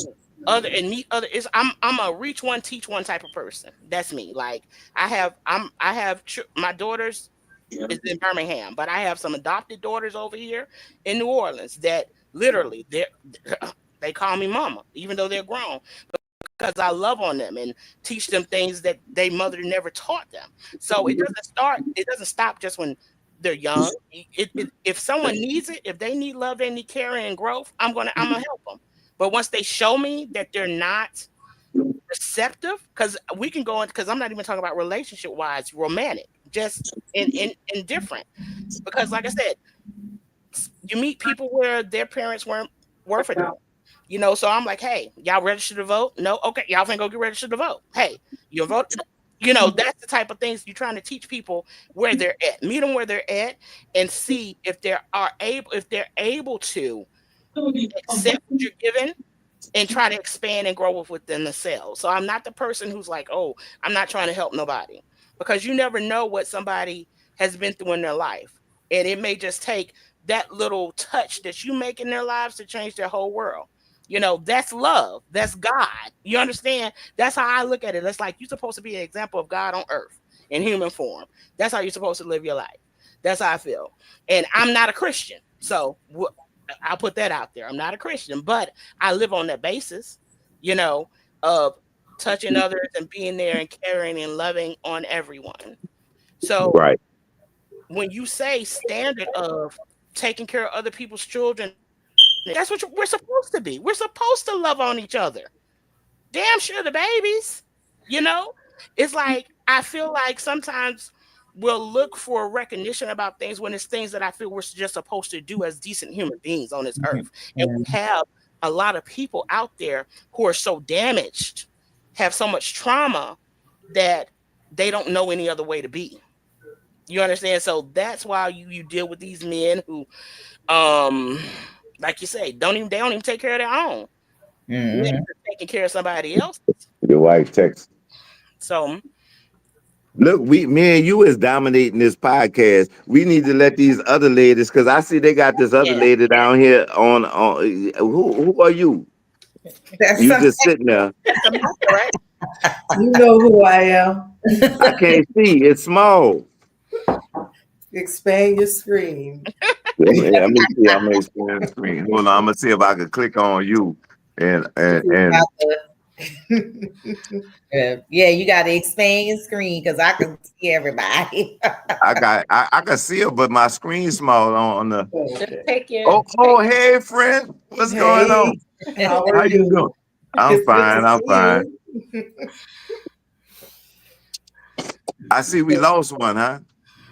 other and meet other. Is I'm a reach one, teach one type of person. That's me. Like I have my daughters is in Birmingham, but I have some adopted daughters over here in New Orleans that literally they call me mama, even though they're grown, because I love on them and teach them things that their mother never taught them. So it doesn't stop just when they're young. If someone needs it, if they need love, they need care and growth, I'm gonna help them. But once they show me that they're not receptive, because we can go in, because I'm not even talking about relationship wise, romantic, just in different. Because like I said, you meet people where their parents weren't worth a damn. So I'm like, hey, y'all registered to vote? No, okay, y'all finna go get registered to vote. Hey, you vote. That's the type of things you're trying to teach people where they're at. Meet them where they're at, and see if they're able to accept what you're giving and try to expand and grow within themselves. So I'm not the person who's like, oh, I'm not trying to help nobody, because you never know what somebody has been through in their life, and it may just take that little touch that you make in their lives to change their whole world. That's love. That's God. You understand? That's how I look at it. It's like you're supposed to be an example of God on earth in human form. That's how you're supposed to live your life. That's how I feel. And I'm not a Christian. So I'll put that out there. I'm not a Christian, but I live on that basis, you know, of touching others and being there and caring and loving on everyone. So Right. when you say standard of taking care of other people's children, that's what we're supposed to be. We're supposed to love on each other. Damn sure the babies, you know? It's like I feel like sometimes we'll look for recognition about things when it's things that I feel we're just supposed to do as decent human beings on this earth. And we have a lot of people out there who are so damaged, have so much trauma that they don't know any other way to be. You understand? So that's why you deal with these men who um like you say, they don't even take care of their own. When Mm-hmm. they're taking care of somebody else. Your wife texts. So Look, me and you is dominating this podcast. We need to let these other ladies, because I see they got this other yeah, lady down here on. Who are you? That's You something. just sitting there. Samantha, right? You know who I am. I can't see. It's small. Expand your screen. Let me see. I'm gonna expand the screen. Hold on. I'm gonna see if I can click on you. And and and Yeah, you got to expand your screen because I can see everybody. I can see it, but my screen's small on the. Just Okay. take your Oh, hey, friend. What's going Hey, on? how are How you doing? you? I'm It's good fine. to I'm see fine. you. I see we lost one, huh?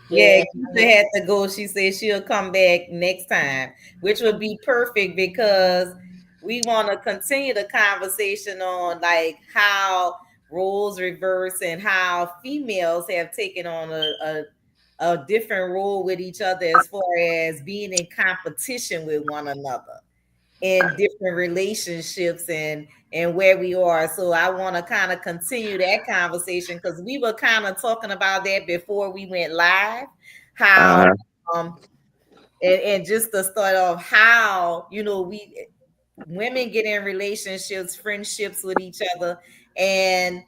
Yeah, yeah. Keisha had to go. She said she'll come back next time, which would be perfect because we want to continue the conversation on like how roles reverse and how females have taken on a different role with each other as far as being in competition with one another in different relationships and where we are. So I want to kind of continue that conversation because we were kind of talking about that before we went live. How Uh-huh. um and just the start of how we women get in relationships, friendships with each other, and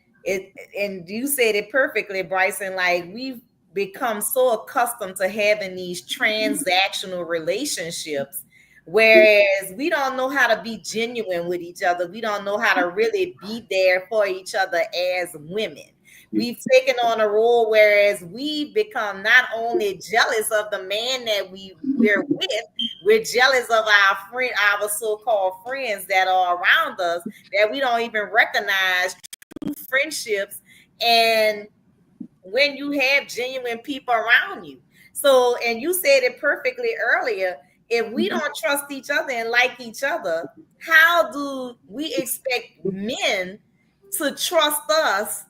and you said it perfectly, Bryson. Like we've become so accustomed to having these transactional relationships, whereas we don't know how to be genuine with each other. We don't know how to really be there for each other as women. We've taken on a role whereas we become not only jealous of the man that we're with, we're jealous of our so-called friends that are around us that we don't even recognize true friendships. And when you have genuine people around you. So, and you said it perfectly earlier. If we don't trust each other and like each other, how do we expect men to trust us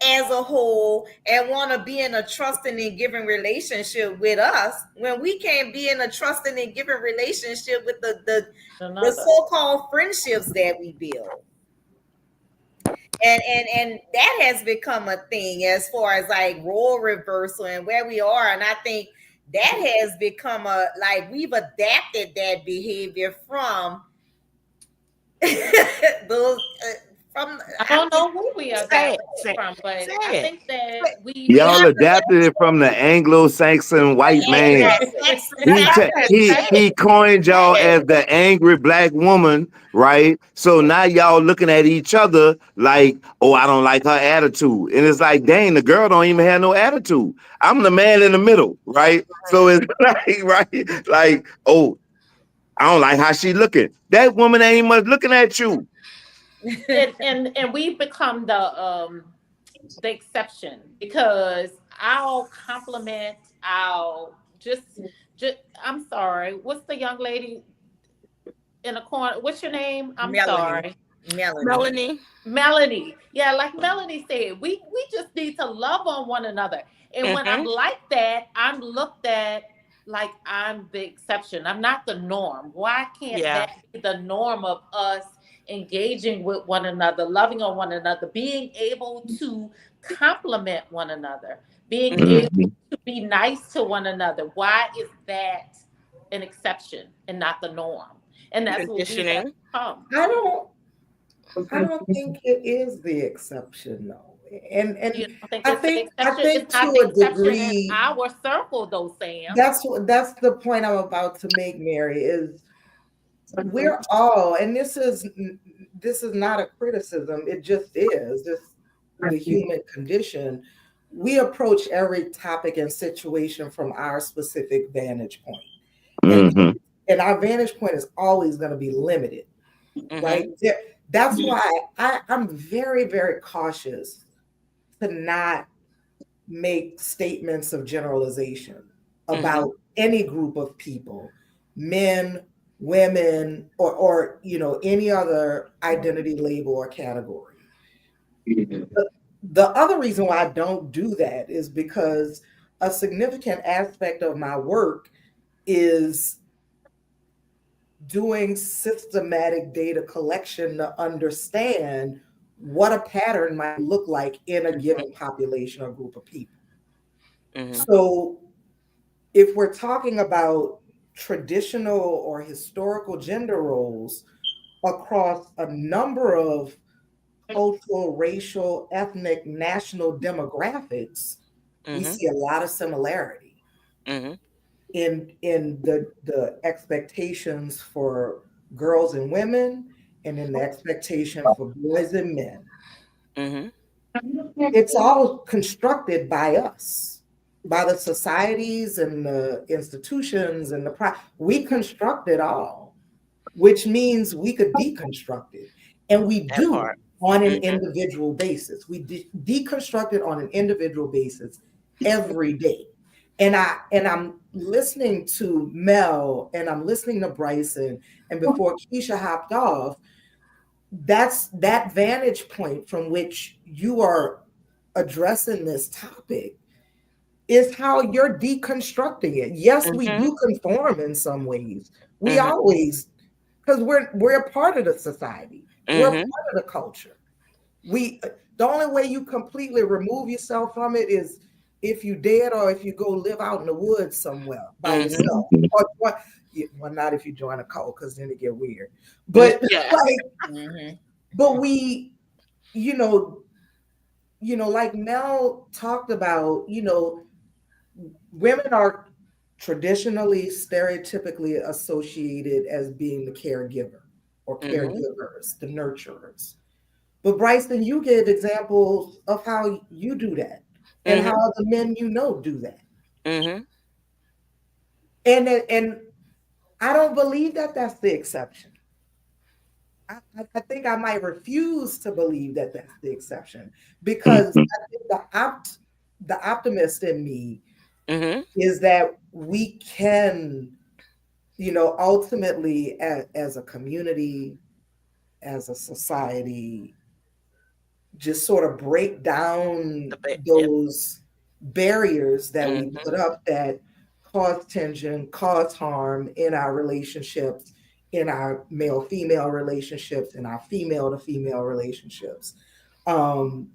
as a whole and want to be in a trusting and giving relationship with us when we can't be in a trusting and giving relationship with the Another. so-called friendships that we build? And that has become a thing as far as like role reversal and where we are. And I think that has become a like we've adapted that behavior from those from I I don't know who we Sad, adapted it sad, from, but I sad. think that we Y'all have to adapted it from the Anglo-Saxon white man. Exactly. He I ta- said he sad, he coined y'all sad. as the angry black woman, right? So now y'all looking at each other like, oh, I don't like her attitude, and it's like, dang, the girl don't even have no attitude. I'm the man in the middle, right? So it's like, right, like, oh, I don't like how she looking. That woman ain't much looking at you. and we've become the exception because I'll compliment, I'll just I'm sorry, what's the young lady in the corner? What's your name? I'm Melanie. sorry. Melanie. Melanie. Melanie. Yeah, like Melanie said, we just need to love on one another. And when I'm Mm-hmm. like that, I'm looked at like I'm the exception. I'm not the norm. Why can't Yeah. that be the norm of us engaging with one another, loving on one another, being able to compliment one another, being Mm-hmm. able Mhm. to be nice to one another? Why is that an exception and not the norm? And that's what we have Conditioning. become. I don't I don't think it is the exception though. You And don't think I it's the think I exception? think It's not to the a exception in degree our circle, though, Sam. that's the point I'm about to make, Mary, is we're all, and this is not a criticism, it just is, just the human condition. we approach every topic and situation from our specific vantage point. And Mm-hmm. and our vantage point is always going to be limited, right? Mm-hmm. That's why I'm very, very cautious to not make statements of generalization Mm-hmm. about any group of people, men, women, or any other identity label or category. The other reason why I don't do that is because a significant aspect of my work is doing systematic data collection to understand what a pattern might look like in a given population or group of people. Mm-hmm. So, if we're talking about traditional or historical gender roles across a number of cultural, racial, ethnic, national demographics, we Mm-hmm. see a lot of similarity Mm-hmm. in the expectations for girls and women and in the expectation for boys and men. Mm-hmm. It's all constructed by us, by the societies and the institutions and we construct it all, which means we could deconstruct it. And we That do part. on an Mm-hmm. individual basis. We deconstruct it on an individual basis every day. And I'm listening to Mel and I'm listening to Bryson. And before Kecia hopped off, that's that vantage point from which you are addressing this topic is how you're deconstructing it. Yes, we Mm-hmm. do conform in some ways. We Mm-hmm. always, because we're a part of the society. We're a part Mm-hmm. of the culture. We The only way you completely remove yourself from it is if you dead or if you go live out in the woods somewhere by Mm-hmm. yourself. Well, not if you join a cult, because then it get weird. Mm, But yeah. like, Mhm. but we, you know, like Mel talked about, women are traditionally, stereotypically associated as being the caregiver or Mm-hmm. caregivers, the nurturers. But Bryson, you gave examples of how you do that and how Mm-hmm. other men do that. Mm-hmm. And I don't believe that that's the exception. I think I might refuse to believe that that's the exception because I think the optimist in me Mm-hmm. is that we can, ultimately as a community, as a society, just sort of break down Yep. those barriers that we Mm-hmm. put up that cause tension, cause harm in our relationships, in our male female relationships, in our female to female relationships. Um,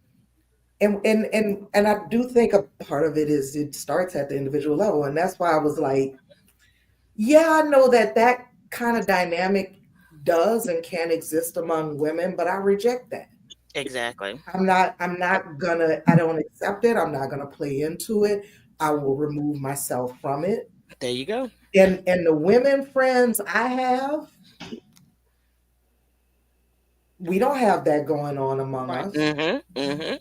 and I do think a part of it is it starts at the individual level. And that's why I was like, yeah, I know that kind of dynamic does and can exist among women, but I reject that. Exactly. I don't accept it. I'm not gonna play into it. I will remove myself from it. There you go. And the women friends I have, we don't have that going on among Right. us. Mm-hmm. Mm-hmm.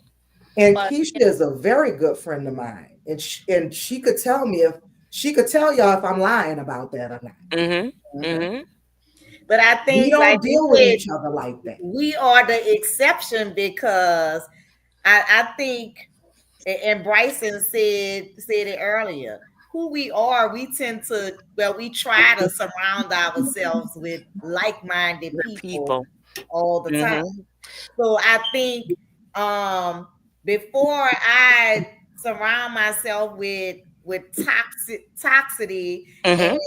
And But Kecia is a very good friend of mine. And she could tell me if she could tell y'all if I'm lying about that or not. Mm-hmm. Mhm. Mm-hmm. But I We think, like don't you deal with said, each other like that. we are the exception because I think, and Bryson said it earlier. Who we are, we tend to, well, we try to surround ourselves with like-minded With people people. all the time. Mm-hmm. So I think before I surround myself with toxicity and Mm-hmm.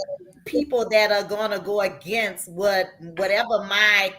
people that are gonna go against whatever my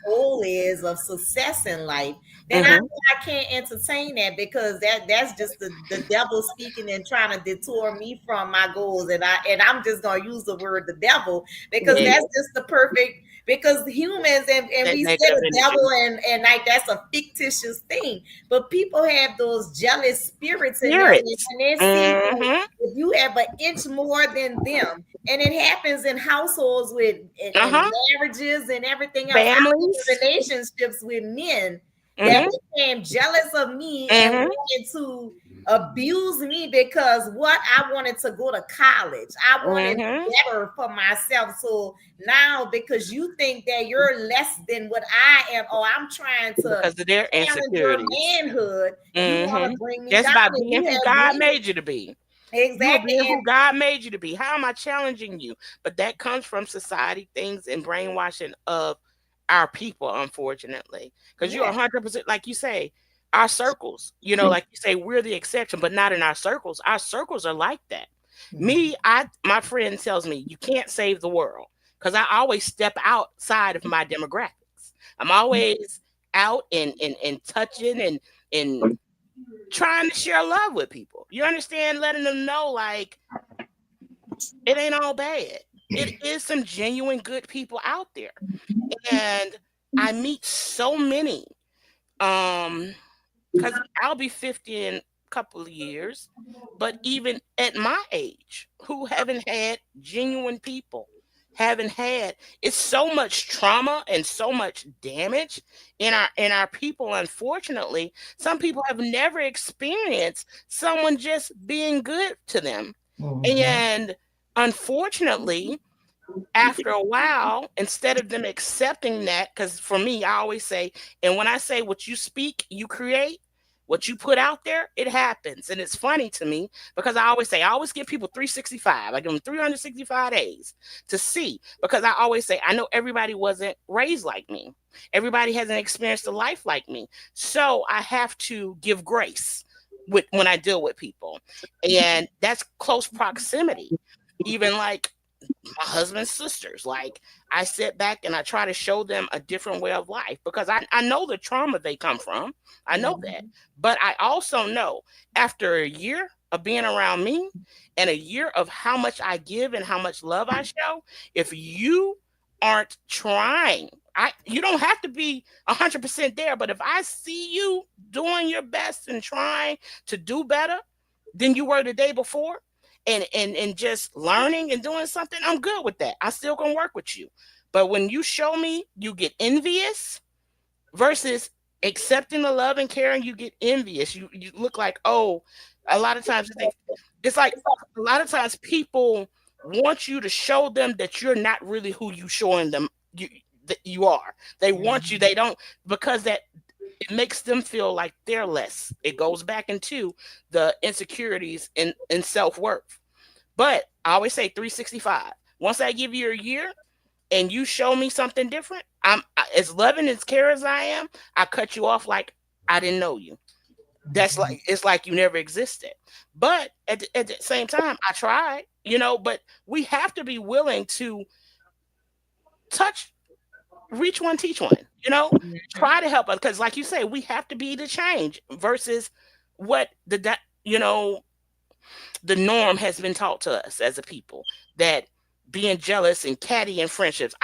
goal is of success in life, then Mm-hmm. I can't entertain that because that's just the devil speaking and trying to detour me from my goals. And I'm just gonna use the word the devil because Yeah. that's just the perfect, because humans, and That we say negative the energy. devil and like that's a fictitious thing, but people have those jealous spirits in them, and Spirits. when they see you, Mm-hmm. if you have an inch more than them, and it happens in households with and Uh-huh. marriages and everything else. I was Families. in relationships with men that Mm-hmm. became jealous of me and Mm-hmm. wanted to abused me because what I wanted to go to college. I wanted Mm-hmm. better for myself. So now because you think that you're less than what I am, or I'm trying to Because of their challenge your insecurities. manhood, you want Mm-hmm. to bring me Just down by and being you who have God me. made you to be. You are Exactly. being And who God made you to be. How am I challenging you? But that comes from society things and brainwashing of our people, unfortunately. Because you're yeah. 100%, like you say, our circles, you know, like you say, we're the exception, but not in our circles. Our circles are like that. Mhm. My friend tells me you can't save the world because I always step outside of my demographics. I'm always out and touching and trying to share love with people. You understand? Letting them know like it ain't all bad. It is some genuine good people out there. And I meet so many. Because I'll be 50 in a couple of years, but even at my age, who haven't had genuine people, haven't had it's so much trauma and so much damage in our people. Unfortunately, some people have never experienced someone just being good to them. Mhm. And unfortunately, after a while, instead of them accepting that, because for me, I always say, and when I say what you speak, you create, what you put out there, it happens. And it's funny to me because I always say, I always give people 365. I give them 365 days to see because I always say, I know everybody wasn't raised like me. Everybody hasn't experienced a life like me. So I have to give grace with when I deal with people. And that's close proximity. Even like my husband's sisters. Like I sit back and I try to show them a different way of life because I know the trauma they come from. I know that. Mhm. But I also know after a year of being around me and a year of how much I give and how much love I show, if you aren't trying, you don't have to be 100% there, but if I see you doing your best and trying to do better than you were the day before, and just learning and doing something, I'm good with that. I still gonna work with you. But when you show me you get envious versus accepting the love and caring, you get envious. You look like, oh, a lot of times it's like a lot of times people want you to show them that you're not really who you showing them that you are. They want you, Mhm. they don't because that it makes them feel like they're less. It goes back into the insecurities and self-worth. But I always say 365. Once I give you a year and you show me something different, as loving as care as I am, I cut you off like I didn't know you. That's Mhm. like it's like you never existed. But at the same time, I tried, you know, but we have to be willing to touch, reach one, teach one, you know, try to help us. Because like you say, we have to be the change versus what you know, the norm has been taught to us as a people that being jealous and catty in friendships.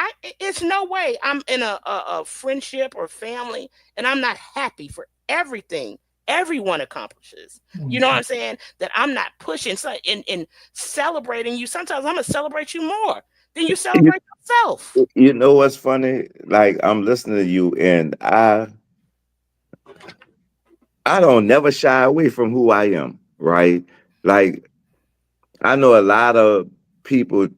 It's no way I'm in a friendship or family and I'm not happy for everything everyone accomplishes. You know what I'm Mhm. saying? That I'm not pushing so in celebrating you. Sometimes I'm gonna celebrate you more than you You, celebrate yourself. you know what's funny? Like I'm listening to you, and I don't never shy away from who I am, right? Like I know a lot of people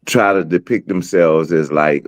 try to depict themselves as like,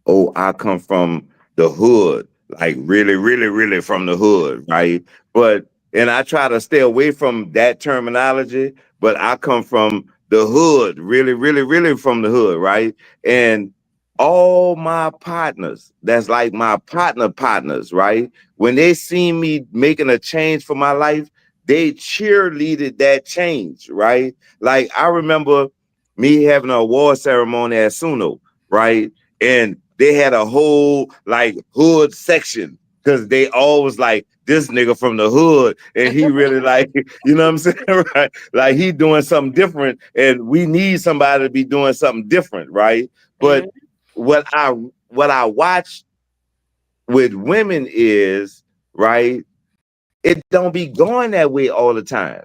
oh, I come from the hood, like really, really, really from the hood, right? But and I try to stay away from that terminology, but I come from the hood, really, really, really from the hood, right? And all my partners, that's like my partners, right? When they see me making a change for my life, they cheerleaded that change, right? Like I remember me having an award ceremony at Suno, right? And they had a whole like hood section because they always like this nigga from the hood, and he really like, you know what I'm saying, right? Like he doing something different, and we need somebody to be doing something different, right? But Mhm, what I what I watch with women is right, it don't be going that way all the time.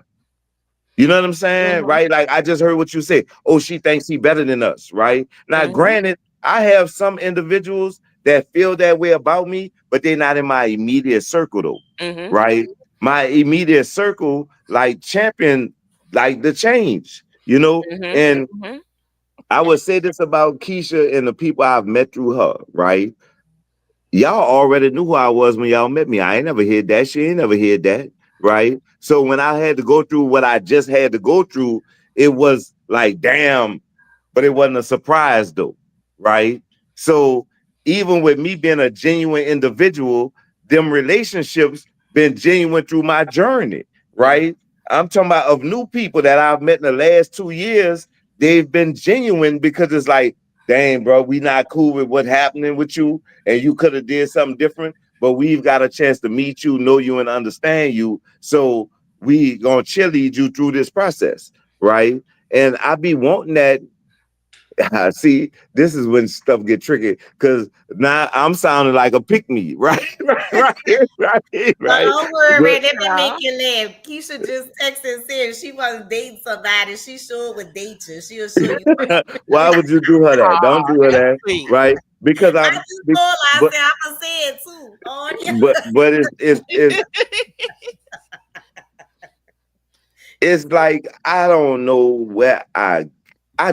You know what I'm saying? mhm, Right? Like I just heard what you say. Oh, she thinks he better than us, right? Now, mhm, granted, I have some individuals that feel that way about me, but they're not in my immediate circle though. mhm, Right? my immediate circle like champion like the change, you know. Mhm. And Mhm. I would say this about Kecia and the people I've met through her, right? Y'all already knew who I was when y'all met me. I ain't never heard that. She ain't never heard that, right? So when I had to go through what I just had to go through, it was like, damn, but it wasn't a surprise though, right? So even with me being a genuine individual, them relationships been genuine through my journey, Yeah. right? I'm talking about of new people that I've met in the last 2 years. They've been genuine because it's like, dang, bro, we not cool with what happening with you, and you could have did something different, but we've got a chance to meet you, know you, and understand you. So we gonna cheerlead you through this process, right? And I be wanting that. See, this is when stuff get tricky because now I'm sounding like a pick me, right? But Right. don't worry, But let me make Yeah. you laugh. Keisha just texted and said if she wants to date somebody, she sure would date you. She'll show you. why would you do her that? Don't Oh, do her that's that, sweet. right? Because I I'm, just told her, I but said, I'm going to say it too. Oh, yeah. but it's like I don't know where I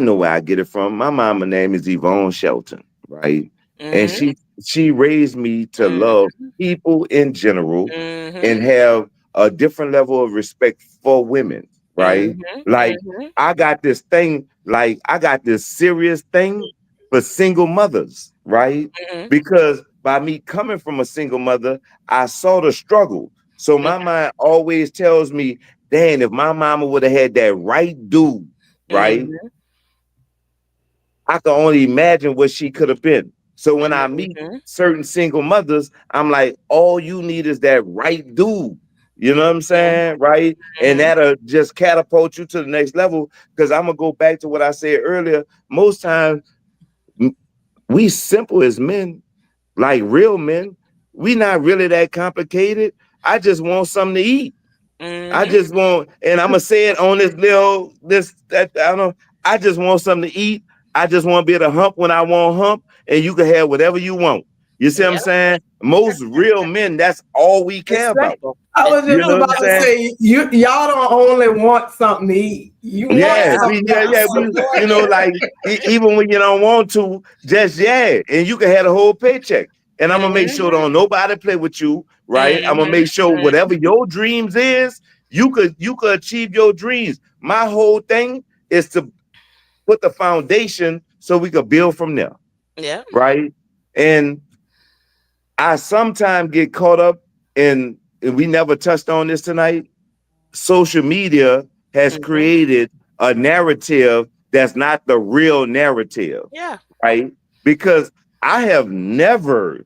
know where I get it from. My mama name is Yvonne Shelton, right? And Mhm. she raised me to love Mhm. people in general and Mhm. have a different level of respect for women, right? Mhm. Like Mhm. I got this serious thing for single mothers, right? Mhm. Because by me coming from a single mother, I saw the struggle. So my mind always tells me, dang, if my mama would have had that right dude, right? Mhm. I can only imagine what she could have been. So when I meet Mhm. certain single mothers, I'm like, all you need is that right dude. You know what I'm Mhm. saying? Right. And Mhm. that'll just catapult you to the next level. Because I'm going to go back to what I said earlier. Most times, we simple as men, like real men. We not really that complicated. I just want something to eat. I Mhm. just want, and I'm gonna say it on this little this that I don't know. I just want something to eat. I just want to be able to hump when I want hump, and you can have whatever you want. You see what I'm Yep. saying? Most real men, that's all we It's care about. simple. I It's was You just know simple. what I'm about to saying? say, y'all don't only want something to eat. You want Yeah, Yeah. we something yeah, yeah, else. I we want more you know, than like even when you don't want to, just yeah, and you can have a whole paycheck. And I'm gonna make sure Mhm. don't nobody play with you, right? I'm gonna Mhm. make sure Mhm. whatever your dreams is, you could achieve your dreams. My whole thing is to put the foundation so we could build from there, Yeah. right? And I sometimes get caught up in, and we never touched on this tonight. Social media has Mhm. created a narrative that's not the real narrative, Yeah. right? Because I have never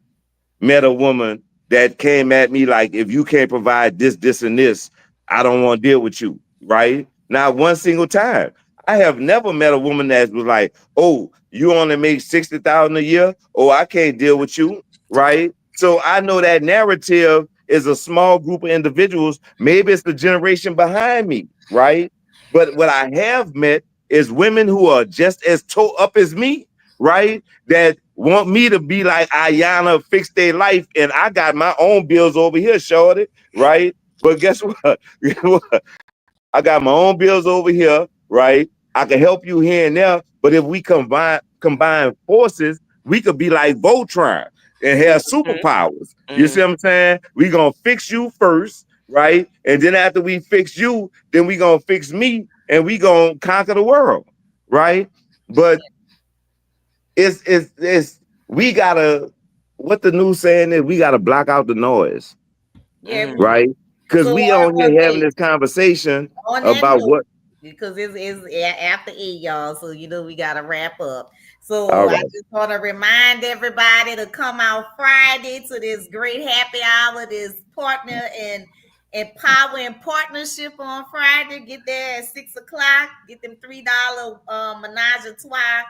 met a woman that came at me like, if you can't provide this, this, and this, I don't want to deal with you, right? Not one single time. I have never met a woman that was like, oh, you only make 60,000 a year. Oh, I can't deal with you, right? So I know that narrative is a small group of individuals. Maybe it's the generation behind me, right? But what I have met is women who are just as toe up as me, right? That want me to be like Ayana, fix their life, and I got my own bills over here, shorty, right? But guess what? I got my own bills over here, right? I can help you here and there, but if we combine forces, we could be like Voltron and have Mhm. superpowers. You Mhm. see what I'm saying? We gonna fix you first, right? And then after we fix you, then we gonna fix me, and we gonna conquer the world, right? But it's we gotta, what the new saying is, we gotta block out the noise, yeah. Mhm. right? Because So we on here having okay, this conversation on that about note, what. because after 8, y'all, so we gotta wrap up. All So I right. just want to remind everybody to come out Friday to this great happy hour, this partner and power and partnership on Friday. Get there at 6 o'clock. Get them $3 menage a trois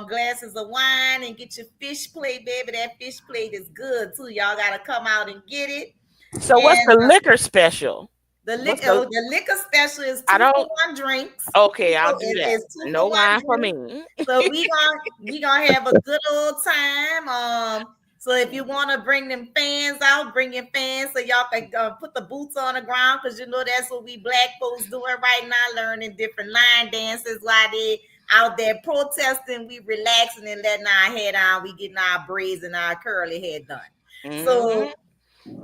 glasses of wine and get your fish plate, baby. That fish plate is good too. Y'all gotta come out and get it. So what's And the liquor special? What's the the liquor special is I two for don't one drinks. okay, I'll do that. It's two No for one wine for drink. me. So we gonna have a good old time. So if you want to bring them fans out, bring your fans so y'all can put the boots on the ground, because you know that's what we black folks doing right now, learning different line dances while they out there protesting. We relaxing and letting our head on. We getting our braids and our curly hair done. Mm-hmm. So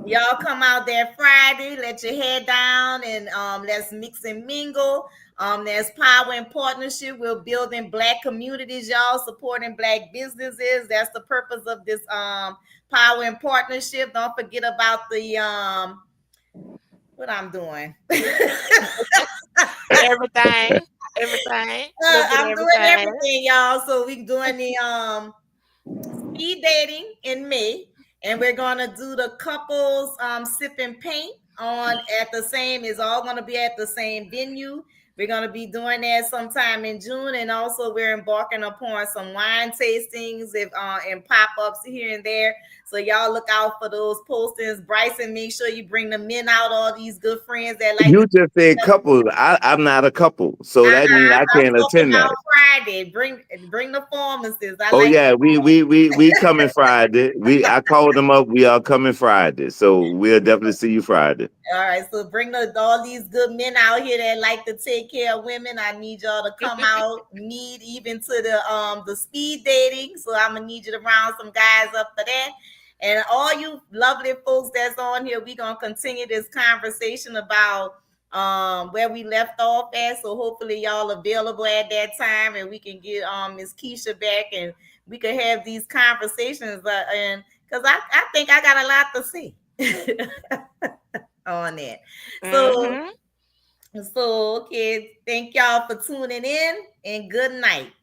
y'all come out there Friday, let your head down, and let's mix and mingle. There's power in partnership. We're building black communities, y'all, supporting black businesses. That's the purpose of this power in partnership. Don't forget about the what I'm doing. Everything, everything, a little bit of I'm doing everything. everything, y'all. So we doing the speed dating in May, and we're gonna do the couples sip and paint on at the same. It's all gonna be at the same venue. We're gonna be doing that sometime in June, and also we're embarking upon some wine tastings if and pop ups here and there. So y'all look out for those postings. Bryson, make sure you bring the men out. All these good friends that like to. You just said couple. I'm not a couple, so that means I I thought can't talking attend about that. Friday. Bring the pharmacists. I Oh like. yeah, we coming Friday. I called them up. We are coming Friday, so we'll definitely see you Friday. All right, so bring all these good men out here that like to take care of women. I need y'all to come out, meet even to the speed dating. So I'm gonna need you to round some guys up for that. And all you lovely folks that's on here, we gonna continue this conversation about where we left off at. So hopefully y'all available at that time, and we can get Miss Kecia back, and we can have these conversations. And because I think I got a lot to say. On it. So, Mm-hmm. okay. Thank y'all for tuning in, and good night.